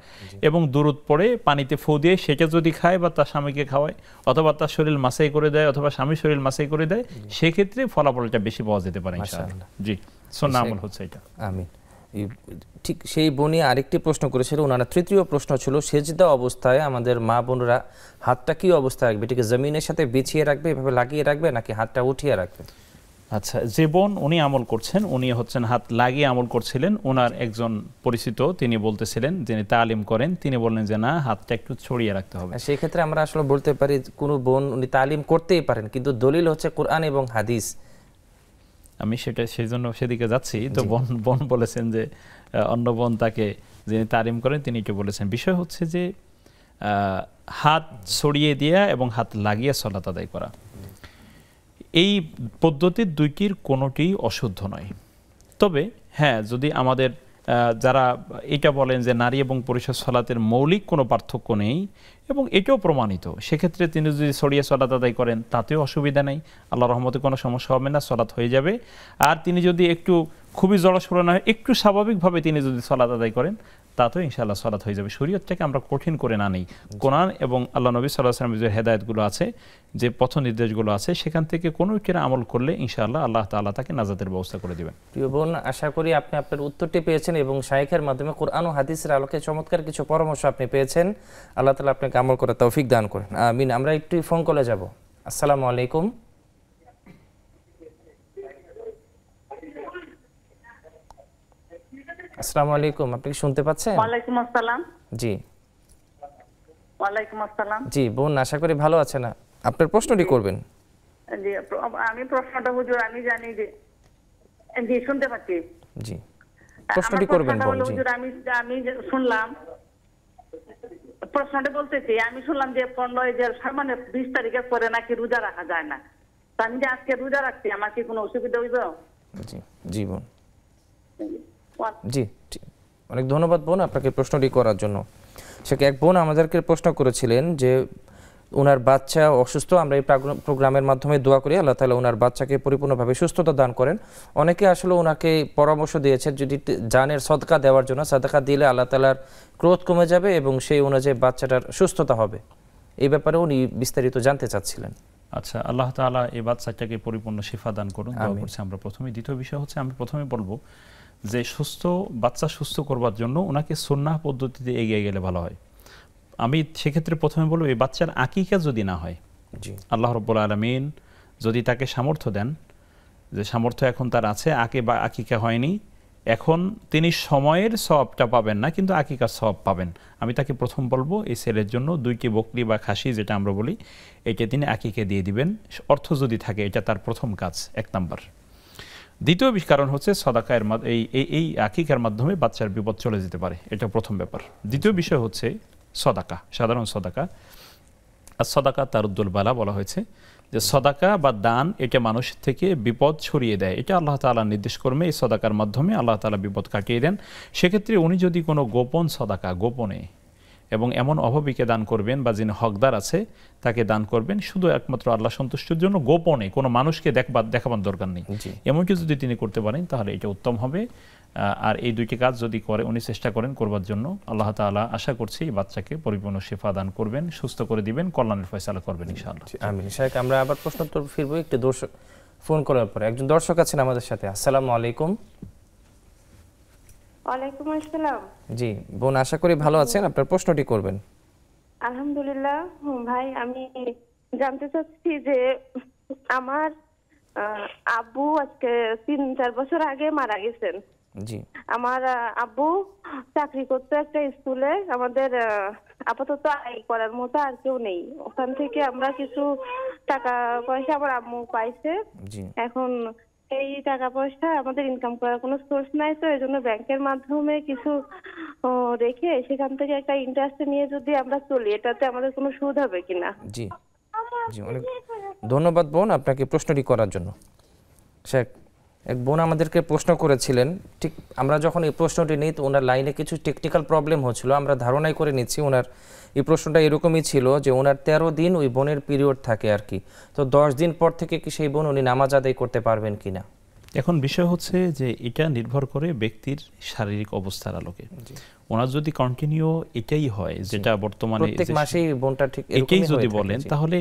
এবং দুরূদ পড়ে পানিতে ফু দিয়ে সেটা যদি খায় বা তার স্বামীকে খাওয়ায় অথবা তার শরীর মাসাই করে দেয় অথবা স্বামীর শরীর মাসাই করে দেয়, সেক্ষেত্রে ফলাফলটা বেশি পাওয়া যেতে পারে ইনশাআল্লাহ। জি, সুন্নাহ আমল হচ্ছে এটা। আমিন। ঠিক সেই বোনই আরেকটি প্রশ্ন করেছিল, ওনারা তৃতীয় প্রশ্ন ছিল সেজদা অবস্থায় আমাদের মা বোনরা হাতটা কি অবস্থায় রাখবে? এটাকে জমিনের সাথে বিছিয়ে রাখবে, এভাবে লাগিয়ে রাখবে, নাকি হাতটা উঠিয়ে রাখবে? আচ্ছা, যে বোন উনি আমল করছেন, উনি হচ্ছেন হাত লাগিয়ে আমল করছিলেন। ওনার একজন পরিচিত তিনি বলতেছিলেন, যিনি তালিম করেন, তিনি বললেন যে না, হাতটা একটু ছড়িয়ে রাখতে হবে। সেই ক্ষেত্রে আমরা আসলে বলতে পারি কোনো বোন উনি তালিম করতেই পারেন, কিন্তু দলিল হচ্ছে কোরআন এবং হাদিস। আমি সেটা সেই জন্য সেদিকে যাচ্ছি। তো বোন বলেছেন যে অন্য বোন তাকে যিনি তালিম করেন তিনি একটু বলেছেন, বিষয় হচ্ছে যে হাত ছড়িয়ে দেওয়া এবং হাত লাগিয়ে সালাত আদায় করা, এই পদ্ধতির দুইটির কোনোটিই অশুদ্ধ নয়। তবে হ্যাঁ, যদি আমাদের যারা এটা বলেন যে নারী এবং পুরুষের সালাতের মৌলিক কোনো পার্থক্য নেই এবং এটাও প্রমাণিত, সেক্ষেত্রে তিনি যদি ছড়িয়ে সালাত আদায় করেন তাতেও অসুবিধা নেই, আল্লাহর রহমতে কোনো সমস্যা হবে না, সালাত হয়ে যাবে। আর তিনি যদি একটু খুবই জড়সড় না হয়, একটু স্বাভাবিকভাবে তিনি যদি সালাত আদায় করেন তাতেও ইনশাআল্লাহ সালাত হয়ে যাবে। শরীয়তটাকে আমরা কঠিন করে না নেই। কোরআন এবং আল্লাহ নবী সাল্লাল্লাহু আলাইহি ওয়াসাল্লামের যে হেদায়েতগুলো আছে, যে পথ নির্দেশগুলো আছে, সেখান থেকে কোনো একটা আমল করলে ইনশাআল্লাহ আল্লাহ তাআলা তাকে নাজাতের ব্যবস্থা করে দিবেন। প্রিয় বোন, আশা করি আপনি আপনার উত্তরটি পেয়েছেন এবং শাইখের মাধ্যমে কোরআন ও হাদিসের আলোকে চমৎকার কিছু পরামর্শ আপনি পেয়েছেন। আল্লাহ তাআলা আপনাকে আমল করার তৌফিক দান করেন, আমিন। আমরা একটু ফোন কলে যাব। আসসালামু আলাইকুম। আসসালামু আলাইকুম, আপনি কি শুনতে পাচ্ছেন? ওয়ালাইকুম আসসালাম। জি ওয়ালাইকুম আসসালাম। জি বোন, আশা করি ভালো আছেন। আপনার প্রশ্নটি করবেন। জি, আমি প্রশ্নটা হুজুর আমি জানি যে জি শুনতে পাচ্ছি। জি, প্রশ্নটি করবেন বোন। জি হুজুর, আমি শুনলাম, প্রশ্নটা বলতেছি, আমি শুনলাম যে 15 মানে 20 তারিখের পরে নাকি রোজা রাখা যায় না। তো আমি যে আজকে রোজা রাখছি, আমার কি কোনো অসুবিধা হইব? জি জি বোন, জি অনেক ধন্যবাদ বোন আপনাকে প্রশ্নটি করার জন্য। সেকে এক বোন আমাদেরকে প্রশ্ন করেছিলেন যে ওনার বাচ্চা অসুস্থ, আমরা এই প্রোগ্রামের মাধ্যমে দোয়া করি আল্লাহ তাআলা ওনার বাচ্চাকে পরিপূর্ণভাবে সুস্থতা দান করেন। অনেকে আসলে ওনাকে পরামর্শ দিয়েছেন যদি জানের সদকা দেওয়ার জন্য, সদকা দিলে আল্লাহ তাআলার ক্রোধ কমে যাবে এবং সেই অনুযায়ী বাচ্চাটার সুস্থতা হবে। এই ব্যাপারে উনি বিস্তারিত জানতে চাচ্ছিলেন। আচ্ছা, আল্লাহ তাআলা এই বাচ্চাটাকে পরিপূর্ণ শিফা দান করুন, দোয়া করছি আমরা প্রথমে। দ্বিতীয় বিষয় হচ্ছে, আমি প্রথমে বলবো যে বাচ্চা সুস্থ করবার জন্য ওনাকে সুন্নাহ পদ্ধতিতে এগিয়ে গেলে ভালো হয়। আমি সেক্ষেত্রে প্রথমে বলবো এই বাচ্চার আকিকা যদি না হয়, আল্লাহ রাব্বুল আলামিন যদি তাকে সামর্থ্য দেন, যে সামর্থ্য এখন তার আছে, আকিকা হয়নি, এখন তিনি সময়ের সওয়াবটা পাবেন না কিন্তু আকিকার সওয়াব পাবেন, আমি তাকে প্রথম বলবো এই ছেলের জন্য 2টি বকরি বা খাসি যেটা আমরা বলি এটা তিনি আকিকা দিয়ে দিবেন, অর্থ যদি থাকে। এটা তার প্রথম কাজ, 1 নাম্বার। দ্বিতীয় কারণ হচ্ছে সদাকার এই আকিকার মাধ্যমে বাচ্চার বিপদ চলে যেতে পারে, এটা প্রথম ব্যাপার। দ্বিতীয় বিষয় হচ্ছে সদাকা, সাধারণ সদাকা। আর সদাকা তারুদ্দুল বালা বলা হয়েছে যে সদাকা বা দান এটা মানুষ থেকে বিপদ ছড়িয়ে দেয়, এটা আল্লাহ তাআলা নির্দেশ করবে। এই সদাকার মাধ্যমে আল্লাহ তাআলা বিপদ কাটিয়ে দেন। সেক্ষেত্রে উনি যদি কোনো গোপন সদাকা, গোপনে এবং এমন অভাবীকে দান করবেন বা যিনি হকদার আছে তাকে দান করবেন, শুধু একমাত্র আল্লাহ সন্তুষ্টির জন্য, গোপনে, কোনো মানুষকে দেখাবার দরকার নেই, এমনকি যদি তিনি করতে পারেন তাহলে এটা উত্তম হবে। আর এই 2টি কাজ যদি উনি চেষ্টা করেন করবার জন্য, আল্লাহ তাআলা আশা করছি বাচ্চাকে পরিপূর্ণ শিফা দান করবেন, সুস্থ করে দিবেন, কল্যাণের ফয়সালা করবেন ইনশাআল্লাহ। আমিন। শেখ, আমরা আবার প্রশ্ন উত্তর ফিরবো একটু দর্শক ফোন করার পরে। একজন দর্শক আছেন আমাদের সাথে। আসসালামু আলাইকুম। ওয়ালাইকুম আসসালাম। জি বোন, আশা করি ভালো আছেন, আপনার প্রশ্নটি করবেন। আলহামদুলিল্লাহ ভাই, আমি জানতে চাচ্ছি যে আমার আব্বু আজকে 3-4 বছর আগে মারা গেছেন। জি। আমার আব্বু চাকরি করতে একটা স্কুলে, আমাদের আপাতত আয় করার মতো আর কেউ নেই, ওখান থেকে আমরা কিছু টাকা পয়সা আমার আম্মু পাইছে। এখন এই টাকা পয়সা আমাদের ইনকাম করার কোনো সোর্স নাই, তো এই জন্য ব্যাংকের মাধ্যমে কিছু রেখে সেখান থেকে একটা ইন্টারেস্ট নিয়ে যদি আমরা চলি, এটাতে আমাদের কোনো সুদ হবে কিনা? জি জি, অনেক ধন্যবাদ বোন আপনাকে প্রশ্নটি করার জন্য। শেখ, এক বোন আমাদেরকে প্রশ্ন করেছিলেন, ঠিক আমরা যখন এই প্রশ্নটি নিই তো ওনার লাইনে কিছু টেকনিক্যাল প্রবলেম হচ্ছিল, আমরা ধারণাই করে নিচ্ছি ওনার এই প্রশ্নটা এরকমই ছিল যে ওনার 13 দিন ওই বোনের পিরিয়ড থাকে আর কি, তো 10 দিন পর থেকে কি সেই বোন উনি নামাজ আদায় করতে পারবেন কিনা? এখন বিষয় হচ্ছে যে এটা নির্ভর করে ব্যক্তির শারীরিক অবস্থার আলোকে। ওনার যদি কন্টিনিউ এটাই হয়, যেটা বর্তমানে প্রত্যেক মাসেই বোনটা ঠিক এটাই যদি বলেন, তাহলে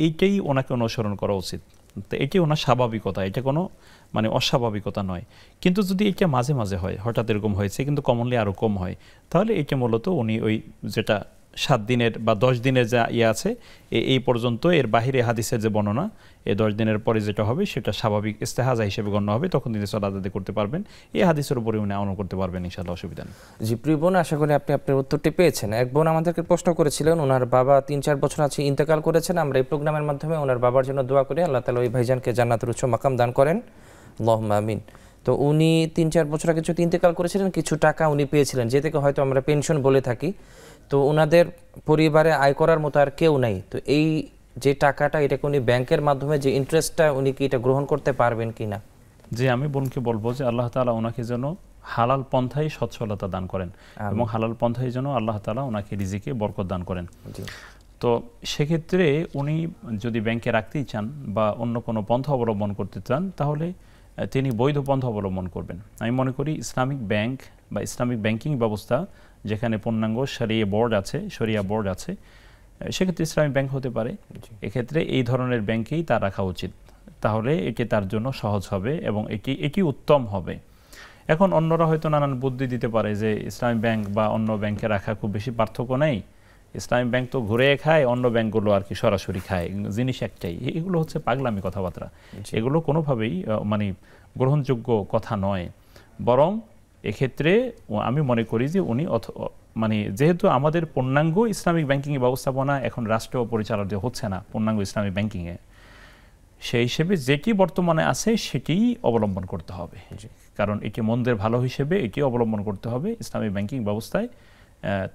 এইটাই ওনাকে অনুসরণ করা উচিত। তো এটি ওনার স্বাভাবিকতা, এটা কোনো মানে অস্বাভাবিকতা নয়। কিন্তু যদি এটা মাঝে মাঝে হয়, হঠাৎ এরকম হয়েছে কিন্তু কমনলি আরও কম হয়, তাহলে এটা মূলত উনি ওই যেটা 7 দিনের বা 10 দিনের যা আছে এই পর্যন্ত, এর বাহিরে হাদিসের যে বর্ণনা, এই 10 দিনের পরে যেটা হবে সেটা স্বাভাবিক ইস্তেহাজা হিসেবে গণ্য হবে, তখন তিনি সালাত আদায় করতে পারবেন। এই হাদিসের উপরে উনি আমল করতে পারবেন ইনশাআল্লাহ, অসুবিধা নেই। জি প্রিয় বোন, আশা করি আপনি আপনার উত্তরটি পেয়েছেন। এক বোন আমাদেরকে প্রশ্ন করেছিলেন, ওনার বাবা 3-4 বছর আছে ইন্তেকাল করেছেন, আমরা এই প্রোগ্রামের মাধ্যমে ওনার বাবার জন্য দোয়া করি আল্লাহ তাআলা ওই ভাইজানকে জান্নাতের উচ্চ মাকাম দান করেন, আল্লাহুম্মা আমিন। তো উনি 3-4 বছর আগে কিছু ইন্তেকাল করেছিলেন, কিছু টাকা উনি পেয়েছিলেন, যে থেকে হয়তো আমরা পেনশন বলে থাকি। তো ওনাদের পরিবারে আয় করার মতো আর কেউ নাই, তো এই যে টাকাটা এটাকে উনি ব্যাংকের মাধ্যমে যে ইন্টারেস্টটা উনি কি এটা গ্রহণ করতে পারবেন কিনা? যে আমি বোনকে বলবো যে আল্লাহ তাআলা ওনাকে যেন হালাল পন্থায় সচ্ছলতা দান করেন এবং হালাল পন্থায় যেন আল্লাহ তাআলা ওনাকে রিজিকে বরকত দান করেন। তো সেক্ষেত্রে উনি যদি ব্যাংকে রাখতেই চান বা অন্য কোনো পন্থা অবলম্বন করতে চান, তাহলে তিনি বৈধ পন্থা অবলম্বন করবেন। আমি মনে করি ইসলামিক ব্যাংক বা ইসলামিক ব্যাংকিং ব্যবস্থা যেখানে পূর্ণাঙ্গ শরিয়া বোর্ড আছে, সেক্ষেত্রে ইসলামিক ব্যাংক হতে পারে। এক্ষেত্রে এই ধরনের ব্যাংকেই তা রাখা উচিত, তাহলে এটি তার জন্য সহজ হবে এবং এটি উত্তম হবে। এখন অন্যরা হয়তো নানান বুদ্ধি দিতে পারে যে ইসলামিক ব্যাংক বা অন্য ব্যাংকে রাখা খুব বেশি পার্থক্য নেই, ইসলামিক ব্যাংক তো ঘুরে খায়, অন্য ব্যাংকগুলো আর কি সরাসরি খায়, জিনিস একটাই। এগুলো হচ্ছে পাগলামি কথাবার্তা, এগুলো কোনোভাবেই মানে গ্রহণযোগ্য কথা নয়। বরং এক্ষেত্রে আমি মনে করি যে উনি মানে যেহেতু আমাদের পূর্ণাঙ্গ ইসলামিক ব্যাংকিং ব্যবস্থাপনা এখন রাষ্ট্র পরিচালিত হচ্ছে না পূর্ণাঙ্গ ইসলামিক ব্যাংকিংয়ে, সেই হিসেবে যেটি বর্তমানে আছে সেটি অবলম্বন করতে হবে, কারণ এটি মন্দের ভালো হিসেবে এটি অবলম্বন করতে হবে। ইসলামিক ব্যাংকিং ব্যবস্থায়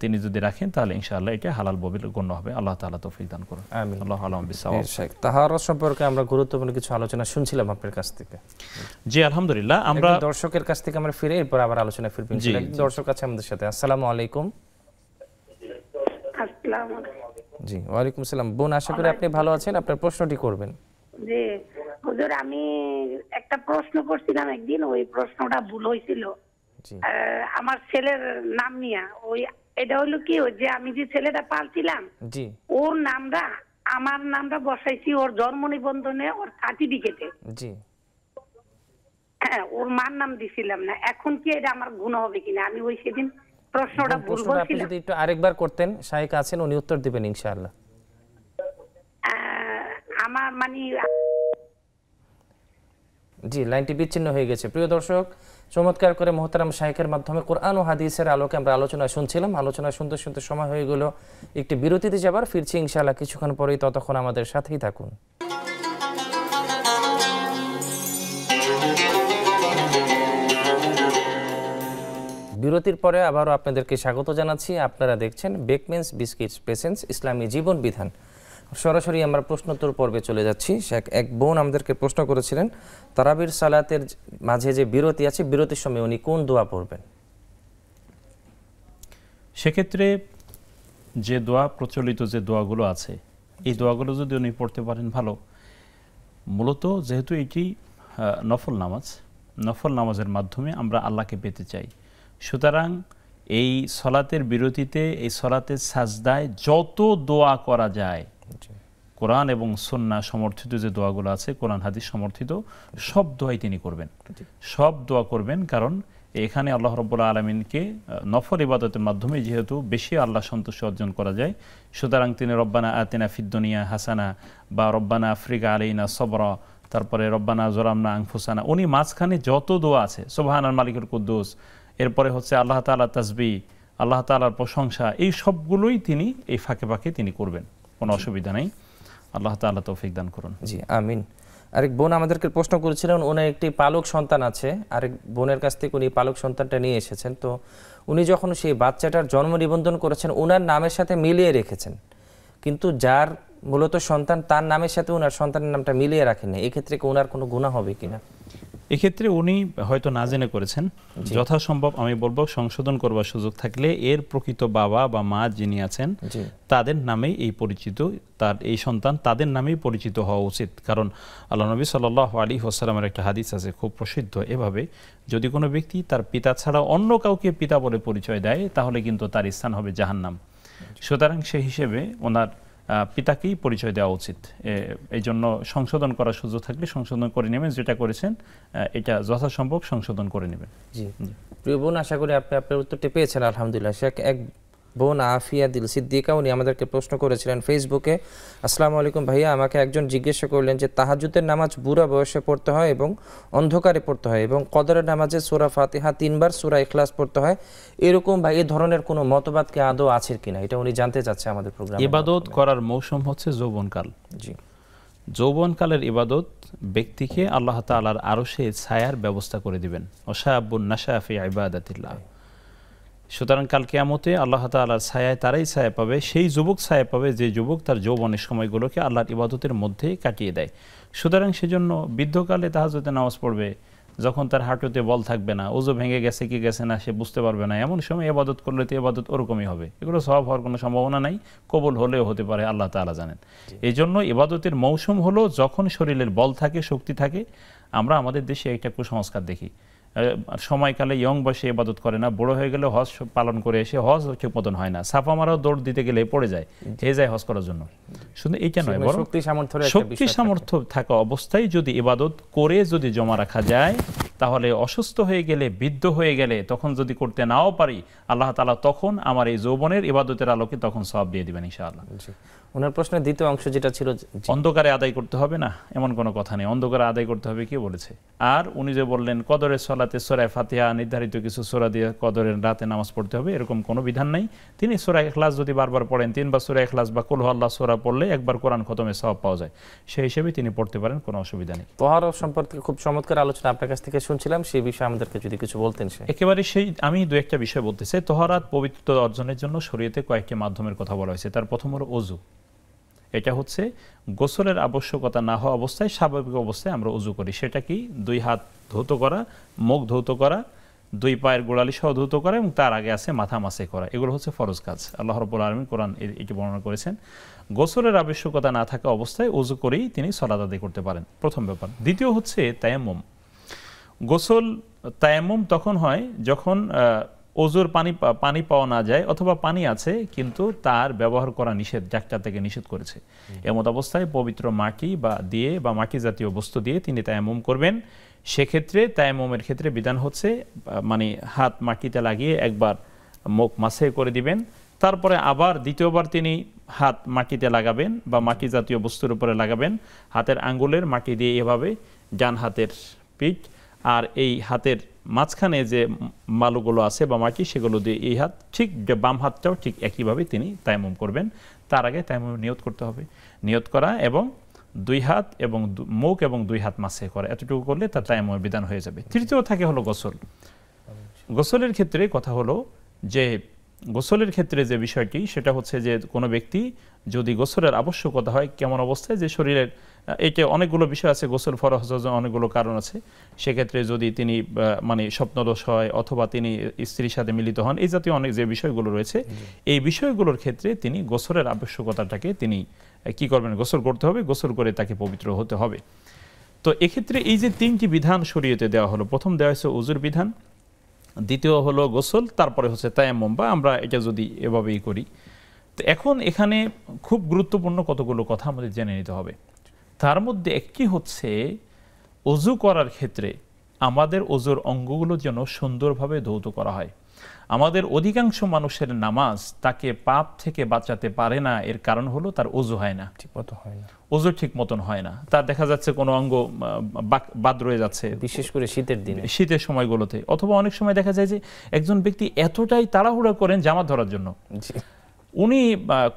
তিনি যদি রাখেন তাহলে ইনশাআল্লাহ এটা হালাল বলে গণ্য হবে। আল্লাহ তাআলা তৌফিক দান করুন। আমিন। আল্লাহু আ'লাম বিসসাওয়াব। তাহারত সম্পর্কে আমরা গুরুত্বপূর্ণ কিছু আলোচনা শুনছিলাম আপনার কাছ থেকে। জি আলহামদুলিল্লাহ, আমরা দর্শকের কাছ থেকে আমরা ফিরে এরপর আবার আলোচনা ফিরব ইনশাআল্লাহ। দর্শক আছে আমাদের সাথে। আসসালামু আলাইকুম। আসসালামু আলাইকুম। জি ওয়া আলাইকুম আসসালাম। বোন, আশা করি আপনি ভালো আছেন, আপনার প্রশ্নটি করবেন। জি হুজুর, আমি একটা প্রশ্ন করছিলাম একদিন, ওই প্রশ্নটা ভুল হয়েছিল আমার ছেলের নাম নিয়ে। ওই এটা হলো কি, যে আমি যে ছেলেটা পালছিলাম ওর নামটা আমার নামটা বসাইছি ওর জন্ম নিবন্ধনে, ওর সার্টিফিকেটে। জি হ্যাঁ, ওর মার নাম দিছিলাম না। এখন কি এটা আমার গুনাহ হবে কিনা? আমি ওই সেদিন প্রশ্নটা ভুল প্রশ্নটা আপনি বলছিলাম। যদি একটু আরেকবার করতেন, শায়েখ আছেন, উনি উত্তর দিবেন ইনশাআল্লাহ। আমার মানে জি, লাইনটি বিচ্ছিন্ন হয়ে গেছে। প্রিয় দর্শক, চমৎকার করে মোহতারাম শাইখের মাধ্যমে কোরআন ও হাদিসের আলোকে আমরা আলোচনা শুনছিলাম। আলোচনা শুনতে শুনতে সময় হয়ে গেল একটি বিরতিতে যাবার। ফিরছি ইনশাআল্লাহ কিছুক্ষণ পরেই, ততক্ষণ আমাদের সাথেই থাকুন। বিরতির পরে আবারও আপনাদেরকে স্বাগত জানাচ্ছি। আপনারা দেখছেন বেকমেন্স বিস্কিটস প্রেজেন্স ইসলামী জীবন বিধান। সরাসরি আমরা প্রশ্নোত্তর পর্বে চলে যাচ্ছি। এক বোন আমাদেরকে প্রশ্ন করেছিলেন, তারাবির সালাতের মাঝে যে বিরতি আছে, বিরতির সময় উনি কোন দোয়া পড়বেন? সেক্ষেত্রে যে দোয়া প্রচলিত যে দোয়াগুলো আছে, এই দোয়াগুলো যদি উনি পড়তে পারেন ভালো। মূলত যেহেতু এটি নফল নামাজ, নফল নামাজের মাধ্যমে আমরা আল্লাহকে পেতে চাই, সুতরাং এই সলাতের বিরতিতে, এই সলাতের সাজদায় যত দোয়া করা যায়, কোরআন এবং সুন্নাহ সমর্থিত যে দোয়াগুলো আছে, কোরআন হাদিস সমর্থিত সব দোয়াই তিনি করবেন, সব দোয়া করবেন। কারণ এখানে আল্লাহ রাব্বুল আলামিনকে নফল ইবাদতের মাধ্যমে যেহেতু বেশি আল্লাহ সন্তুষ্টি অর্জন করা যায়, সুতরাং তিনি রব্বানা আতিনা ফিদ দুনিয়া হাসানা বা রব্বানা আফরিকা আলাইনা সবরা, তারপরে রব্বানা জলামনা আনফুসানা, উনি মাঝখানে যত দোয়া আছে, সুবহানাল মালিকুল কুদ্দুস, এরপরে হচ্ছে আল্লাহ তাআলা তাসবিহ, আল্লাহ তাআলার প্রশংসা, এই সবগুলোই তিনি এই ফাঁকে ফাঁকে তিনি করবেন, কোনো অসুবিধা নেই। আল্লাহ তাআলা তৌফিক দান করুন। জি, আমিন। আরেক বোন আমাদেরকে প্রশ্ন করেছিলেন, ওনার একটি পালক সন্তান আছে, আরেক বোনের কাছ থেকে উনি পালক সন্তানটা নিয়ে এসেছেন। তো উনি যখন সেই বাচ্চাটার জন্ম নিবন্ধন করেছেন, ওনার নামের সাথে মিলিয়ে রেখেছেন, কিন্তু যার মূলত সন্তান তার নামের সাথে ওনার সন্তানের নামটা মিলিয়ে রাখেননি। এক্ষেত্রে কি ওনার কোনো গুনাহ হবে কিনা? এক্ষেত্রে উনি হয়তো না জেনে করেছেন, যথাসম্ভব আমি বলবো সংশোধন করবার সুযোগ থাকলে এর প্রকৃত বাবা বা মা যিনি আছেন তাদের নামেই এই পরিচিত, তার এই সন্তান তাদের নামেই পরিচিত হওয়া উচিত। কারণ আল্লাহ নবী সাল্লাল্লাহু আলাইহি ওয়াসাল্লামের একটা হাদিস আছে খুব প্রসিদ্ধ, এভাবে যদি কোনো ব্যক্তি তার পিতা ছাড়া অন্য কাউকে পিতা বলে পরিচয় দেয়, তাহলে কিন্তু তার স্থান হবে জাহান্নাম। সুতরাং সেই হিসেবে ওনার পিতাকেই পরিচয় দেওয়া উচিত। এই জন্য সংশোধন করার সুযোগ থাকলে সংশোধন করে নেবেন, যেটা করেছেন এটা যথাসম্ভব সংশোধন করে নেবেন। জি, প্রিয় বোন, আশা করি আপনি আপনার উত্তরটি পেয়েছেন আলহামদুলিল্লাহ। এক বোন আফিয়া দিল সিদ্দিকা, উনি আমাদেরকে প্রশ্ন করেছিলেন ফেসবুকে, আসসালামু আলাইকুম ভাইয়া, আমাকে একজন জিজ্ঞাসা করলেন যে তাহাজ্জুদের নামাজ বুড়া বয়সে পড়তে হয় এবং অন্ধকারে পড়তে হয়, এবং কদরের নামাজে সূরা ফাতিহা 3 বার, সূরা ইখলাস পড়তে হয়, এরকম বা এই ধরনের কোনো মতবাদ কি আদৌ আছে কিনা, এটা উনি জানতে চাচ্ছে আমাদের প্রোগ্রামে। ইবাদত করার মৌসুম হচ্ছে যৌবনকাল। জি, যৌবনকালের ইবাদত ব্যক্তিকে আল্লাহ তাআলার আরশে ছায়ার ব্যবস্থা করে দিবেন। ওয়াশাবুন নাশা ফি ইবাদাতিল্লাহ। সুতরাং কাল কিয়ামতে আল্লাহ তাআলার ছায়ায় তারাই ছায়া পাবে, সেই যুবক ছায়া পাবে যে যুবক তার যৌবনের সময়গুলোকে আল্লাহর ইবাদতের মধ্যেই কাটিয়ে দেয়। সুতরাং সেজন্য বৃদ্ধকালে তাহাজ্জুদের নামাজ পড়বে যখন তার হাঁটুতে বল থাকবে না, ওযু ভেঙে গেছে কি গেছে না সে বুঝতে পারবে না, এমন সময় ইবাদত করলে তো ইবাদত ওরকমই হবে। এগুলো সওয়াব হওয়ার কোনো সম্ভাবনা নাই, কবুল হলেও হতে পারে, আল্লাহ তাআলা জানেন। এই জন্য ইবাদতের মৌসুম হলো যখন শরীরের বল থাকে, শক্তি থাকে। আমরা আমাদের দেশে একটা কুসংস্কার দেখি, সময়কালে ইয়ং বয়সে ইবাদত করে না, বড় হয়ে গেলে হজ পালন করে এসে হজ ঠিক মতন হয় না, সাফা মারাও দৌড় দিতে গেলে পড়ে যায়, হয়ে যায় হজ করার জন্য। শুধু এইটা নয়, বরং শক্তি সামর্থ্য থাকা অবস্থায় যদি ইবাদত করে যদি জমা রাখা যায়, তাহলে অসুস্থ হয়ে গেলে, বৃদ্ধ হয়ে গেলে, তখন যদি করতে নাও পারি, আল্লাহ তাআলা তখন আমার এই যৌবনের ইবাদতের আলোকে তখন সওয়াব দিয়ে দিবেন ইনশাআল্লাহ। ওনার প্রশ্নের দ্বিতীয় অংশ যেটা ছিল, অন্ধকারে আদায় করতে হবে না, এমন কোনো কথা নেই। অন্ধকারে আদায় করতে হবে কে বলেছে? আর উনি যে বললেন কদরের সলাতে সূরা ফাতিহা নির্ধারিত কিছু সূরা দিয়ে কদরের রাতে নামাজ পড়তে হবে, এরকম কোনো বিধান নাই। তিনি সূরা ইখলাস যদি বারবার পড়েন, 3 বার সূরা ইখলাস বা কুল হুয়াল্লাহ সূরা পড়লে একবার কোরআন খতমের সওয়াব পাওয়া যায়, সেই হিসেবে তিনি পড়তে পারেন, কোনো অসুবিধা নেই। তাহারা সম্পর্কে খুব চমৎকার আলোচনা আপনার কাছ থেকে শুনছিলাম, সেই বিষয়ে আমাদেরকে যদি কিছু বলতেন। একেবারে সেই আমি দু একটা বিষয় বলতে চাই। তাহারাত পবিত্রতা অর্জনের জন্য শরীয়তে কয়েকটি মাধ্যমের কথা বলা হয়েছে। তার প্রথম হলো ওযু। এটা হচ্ছে গোসলের আবশ্যকতা না হওয়া অবস্থায়, স্বাভাবিক অবস্থায় আমরা ওযু করি। সেটা কি? 2 হাত ধৌত করা, মুখ ধৌত করা, 2 পায়ের গোড়ালি সহ ধৌত করা, এবং তার আগে আছে মাথা মাসে করা। এগুলো হচ্ছে ফরজ কাজ। আল্লাহ রাব্বুল আলামিন কোরআন এটি বর্ণনা করেছেন। গোসলের আবশ্যকতা না থাকা অবস্থায় ওযু করেই তিনি সালাত আদায় করতে পারেন, প্রথম ব্যাপার। দ্বিতীয় হচ্ছে তায়াম্মুম। গোসল তায়াম্মুম তখন হয় যখন ওজুর পানি পাওয়া না যায়, অথবা পানি আছে কিন্তু তার ব্যবহার করা নিষেধ, ডাক্তার থেকে নিষেধ করেছে, এমত অবস্থায় পবিত্র মাটি বা মাটি জাতীয় বস্তু দিয়ে তিনি তায়াম্মুম করবেন। সেক্ষেত্রে তায়াম্মুমের ক্ষেত্রে বিধান হচ্ছে মানে হাত মাটিতে লাগিয়ে একবার মুখ মাসে করে দিবেন, তারপরে আবার দ্বিতীয়বার তিনি হাত মাটিতে লাগাবেন বা মাটি জাতীয় বস্তুর উপরে লাগাবেন, হাতের আঙ্গুলের মাটি দিয়ে এভাবে ডান হাতের পিঠ আর এই হাতের মাঝখানে যে মালুগুলো আছে বা মাটি, সেগুলো দিয়ে এই হাত ঠিক বাম হাতটাও ঠিক একইভাবে তিনি তায়াম্মুম করবেন। তার আগে তায়াম্মুম নিয়ত করতে হবে, নিয়ত করা এবং দুই হাত এবং মুখ এবং দুই হাত মাসে করা, এতটুকু করলে তার তায়াম্মুমের বিধান হয়ে যাবে। তৃতীয় থাকে হলো গোসল। গোসলের ক্ষেত্রে কথা হলো যে গোসলের ক্ষেত্রে যে বিষয়টি সেটা হচ্ছে যে কোনো ব্যক্তি যদি গোসলের আবশ্যকতা হয়, কেমন অবস্থায় যে শরীরের এইটা অনেকগুলো বিষয় আছে, গোসল ফরজ অনেকগুলো কারণ আছে, সেক্ষেত্রে যদি তিনি মানে স্বপ্নদোষ হয় অথবা তিনি স্ত্রীর সাথে মিলিত হন, এই জাতীয় অনেক যে বিষয়গুলো রয়েছে, এই বিষয়গুলোর ক্ষেত্রে তিনি গোসলের আবশ্যকতাটাকে তিনি কি করবেন, গোসল করতে হবে, গোসল করে তাকে পবিত্র হতে হবে। তো এক্ষেত্রে এই যে তিনটি বিধান শরীয়তে দেওয়া হলো, প্রথম দেওয়া হয়েছে ওযুর বিধান, দ্বিতীয় হলো গোসল, তারপরে হচ্ছে তায়াম্মুম, বা আমরা এটা যদি এভাবেই করি। তো এখন এখানে খুব গুরুত্বপূর্ণ কতগুলো কথা আমাদের জেনে নিতে হবে। তার মধ্যে একটি হচ্ছে ওযু করার ক্ষেত্রে আমাদের ওযুর অঙ্গগুলো যেন সুন্দরভাবে ধৌত করা হয়। আমাদের অধিকাংশ মানুষের নামাজ তাকে পাপ থেকে বাঁচাতে পারে না, এর কারণ হলো তার ওযু হয় না, ঠিকমতো হয় না, ওযু ঠিক মতন হয় না, তার দেখা যাচ্ছে কোনো অঙ্গ বাদ রয়ে যাচ্ছে, বিশেষ করে শীতের দিনে, শীতের সময়গুলোতে। অথবা অনেক সময় দেখা যায় যে একজন ব্যক্তি এতটাই তাড়াহুড়া করেন জামাত ধরার জন্য, উনি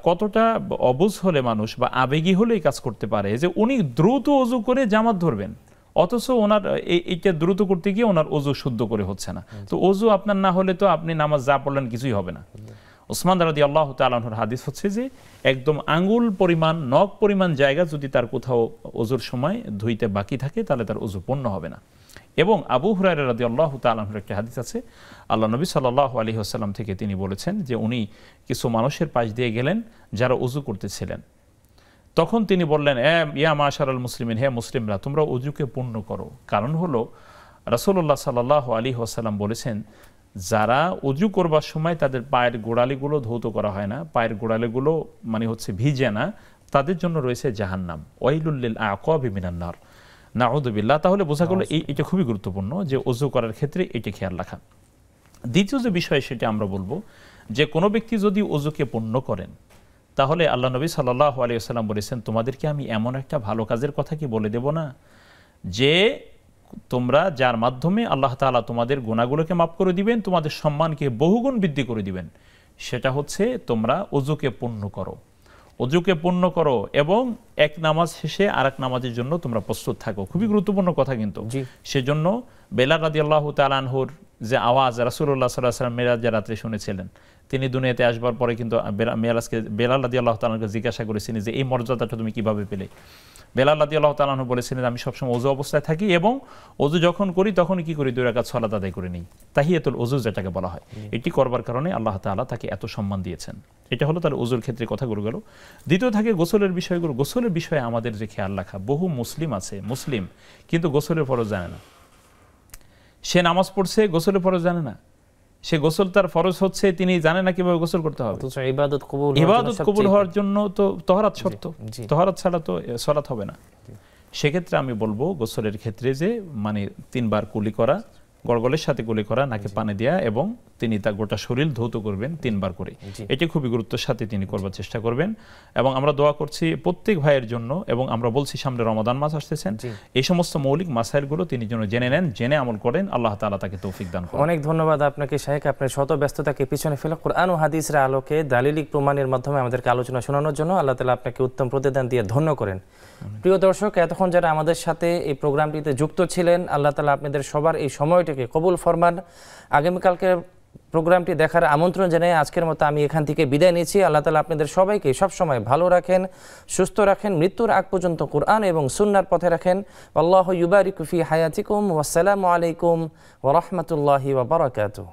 কতটা অবুঝ হলে মানুষ বা আবেগী হলে এই কাজ করতে পারে যে উনি দ্রুত ওযু করে জামাত ধরবেন, অথচ ওনার এইটা দ্রুত করতে গিয়ে ওনার ওযু শুদ্ধ করে হচ্ছে না। তো ওযু আপনার না হলে তো আপনি নামাজ যা পড়লেন কিছুই হবে না। ওসমান রাদিয়াল্লাহু তাআলা আনহুর হাদিস হচ্ছে যে একদম আঙ্গুল পরিমাণ, নখ পরিমাণ জায়গা যদি তার কোথাও ওযুর সময় ধুইতে বাকি থাকে তাহলে তার ওযু পূর্ণ হবে না। এবং আবু হুরায়রা রাদিয়াল্লাহু তাআলা আনহুর একটা হাদিস আছে, আল্লাহ নবী সাল্লাল্লাহু আলাইহি ওয়াসাল্লাম থেকে তিনি বলেছেন যে উনি কিছু মানুষের পাশ দিয়ে গেলেন যারা ওযু করতেছিলেন, তখন তিনি বললেন, ইয়া মাশারাল মুসলিমিন, হে মুসলিমরা, তোমরা ওযুকে পূর্ণ করো। কারণ হলো রাসূলুল্লাহ সাল্লাল্লাহু আলাইহি ওয়াসাল্লাম বলেছেন, যারা ওযু করবার সময় তাদের পায়ের গোড়ালিগুলো ধৌত করা হয় না, পায়ের গোড়ালিগুলো মানে হচ্ছে ভিজে না, তাদের জন্য রয়েছে জাহান্নাম, ওয়াইলুল লিল আকাবি মিনান নার, নাউযুবিল্লাহ। তাহলে বোঝা গেল এটা খুবই গুরুত্বপূর্ণ যে ওযু করার ক্ষেত্রে এটা খেয়াল রাখা। দ্বিতীয় যে বিষয় সেটা আমরা বলবো যে কোনো ব্যক্তি যদি ওযুকে পূর্ণ করেন, তাহলে আল্লাহ নবী সাল্লাল্লাহু আলাইহি ওয়াসাল্লাম বলেছেন, তোমাদেরকে আমি এমন একটা ভালো কাজের কথা কি বলে দেব না, যে তোমরা যার মাধ্যমে আল্লাহ তাআলা তোমাদের গুনাহগুলোকে মাফ করে দিবেন, তোমাদের সম্মানকে বহুগুণ বৃদ্ধি করে দিবেন। সেটা হচ্ছে তোমরা ওযুকে পূর্ণ করো, ওযুকে পূর্ণ করো এবং এক নামাজ শেষে আরেক নামাজের জন্য তোমরা প্রস্তুত থাকো। খুবই গুরুত্বপূর্ণ কথা কিন্তু। সেজন্য বেলাল রাদিয়াল্লাহু তাআলা আনহুর যে আওয়াজ রাসূলুল্লাহ সাল্লাল্লাহু আলাইহি ওয়াসাল্লাম মেরাজের রাতে শুনেছিলেন, তিনি দুনিয়াতে আসবার পরে কিন্তু বেলাল রাদিয়াল্লাহু তাআলাকে জিজ্ঞাসা করেছিলেন যে এই মর্যাদাটা তুমি কিভাবে পেলে। বেলাল রাদিয়াল্লাহু তাআলা আনহু বলেছিলেন, আমি সবসময় ওযু অবস্থায় থাকি এবং ওযু যখন করি তখন কি করি, 2 রাকাত সালাত আদায় করে নিই, তাহিয়াতুল ওযু যেটাকে বলা হয়। এটি করবার কারণে আল্লাহ তাআলা তাকে এত সম্মান দিয়েছেন। এটা হলো তার ওযুর ক্ষেত্রে কথাগুলো গেল। দ্বিতীয় থাকে গোসলের বিষয়গুলো। গোসলের বিষয়ে আমাদের যে খেয়াল রাখা, বহু মুসলিম আছে, মুসলিম কিন্তু গোসলের ফরজ জানে না। সে নামাজ পড়ছে, গোসলের ফরজ জানে না। সে গোসল তার ফরজ হচ্ছে, তিনি জানে না কিভাবে গোসল করতে হবে। ইবাদত কবুল হওয়ার জন্য তো তহরাত শর্ত, তহরাত ছাড়া তো সালাত হবে না। সেক্ষেত্রে আমি বলবো গোসলের ক্ষেত্রে যে মানে 3 বার কুলি করা, গড়গড়ের সাথে কুলি করা, নাকে পানি দেয়া, এবং তিনি তার গোটা শরীর ধৌত করবেন 3 বার করে। এটি খুবই গুরুত্বের সাথে তিনি করবার চেষ্টা করবেন। এবং আমরা দোয়া করছি প্রত্যেক ভাইয়ের জন্য, এবং আমরা বলছি সামনে রমাদান মাস আসতেছেন, এই সমস্ত মৌলিক মাসাইলগুলো তিনি যেন জেনে নেন, জেনে আমল করেন। আল্লাহ তাআলা তাকে তৌফিক দান করুন। অনেক ধন্যবাদ আপনাকে শাইখ, আপনার শত ব্যস্ততাকে পিছনে ফেলে কোরআন ও হাদিসের আলোকে দালিলিক প্রমাণের মাধ্যমে আমাদেরকে আলোচনা শোনানোর জন্য আল্লাহ তাআলা আপনাকে উত্তম প্রতিদান দিয়ে ধন্য করেন। প্রিয় দর্শক, এতক্ষণ যারা আমাদের সাথে এই প্রোগ্রামটিতে যুক্ত ছিলেন, আল্লাহ তাআলা আপনাদের সবার এই সময়টাকে কবুল ফরমান। আগামীকালকে প্রোগ্রামটি দেখার আমন্ত্রণ জানিয়ে আজকের মতো আমি এখান থেকে বিদায় নিচ্ছি। আল্লাহ তাআলা আপনাদের সবাইকে সবসময় ভালো রাখেন, সুস্থ রাখেন, মৃত্যুর আগ পর্যন্ত কোরআন এবং সুন্নাহর পথে রাখেন। আল্লাহু ইউবারিকু ফি হায়াতিকুম ওয়া আসসালামু আলাইকুম ওয়া রাহমাতুল্লাহি ওয়া বারাকাতুহু।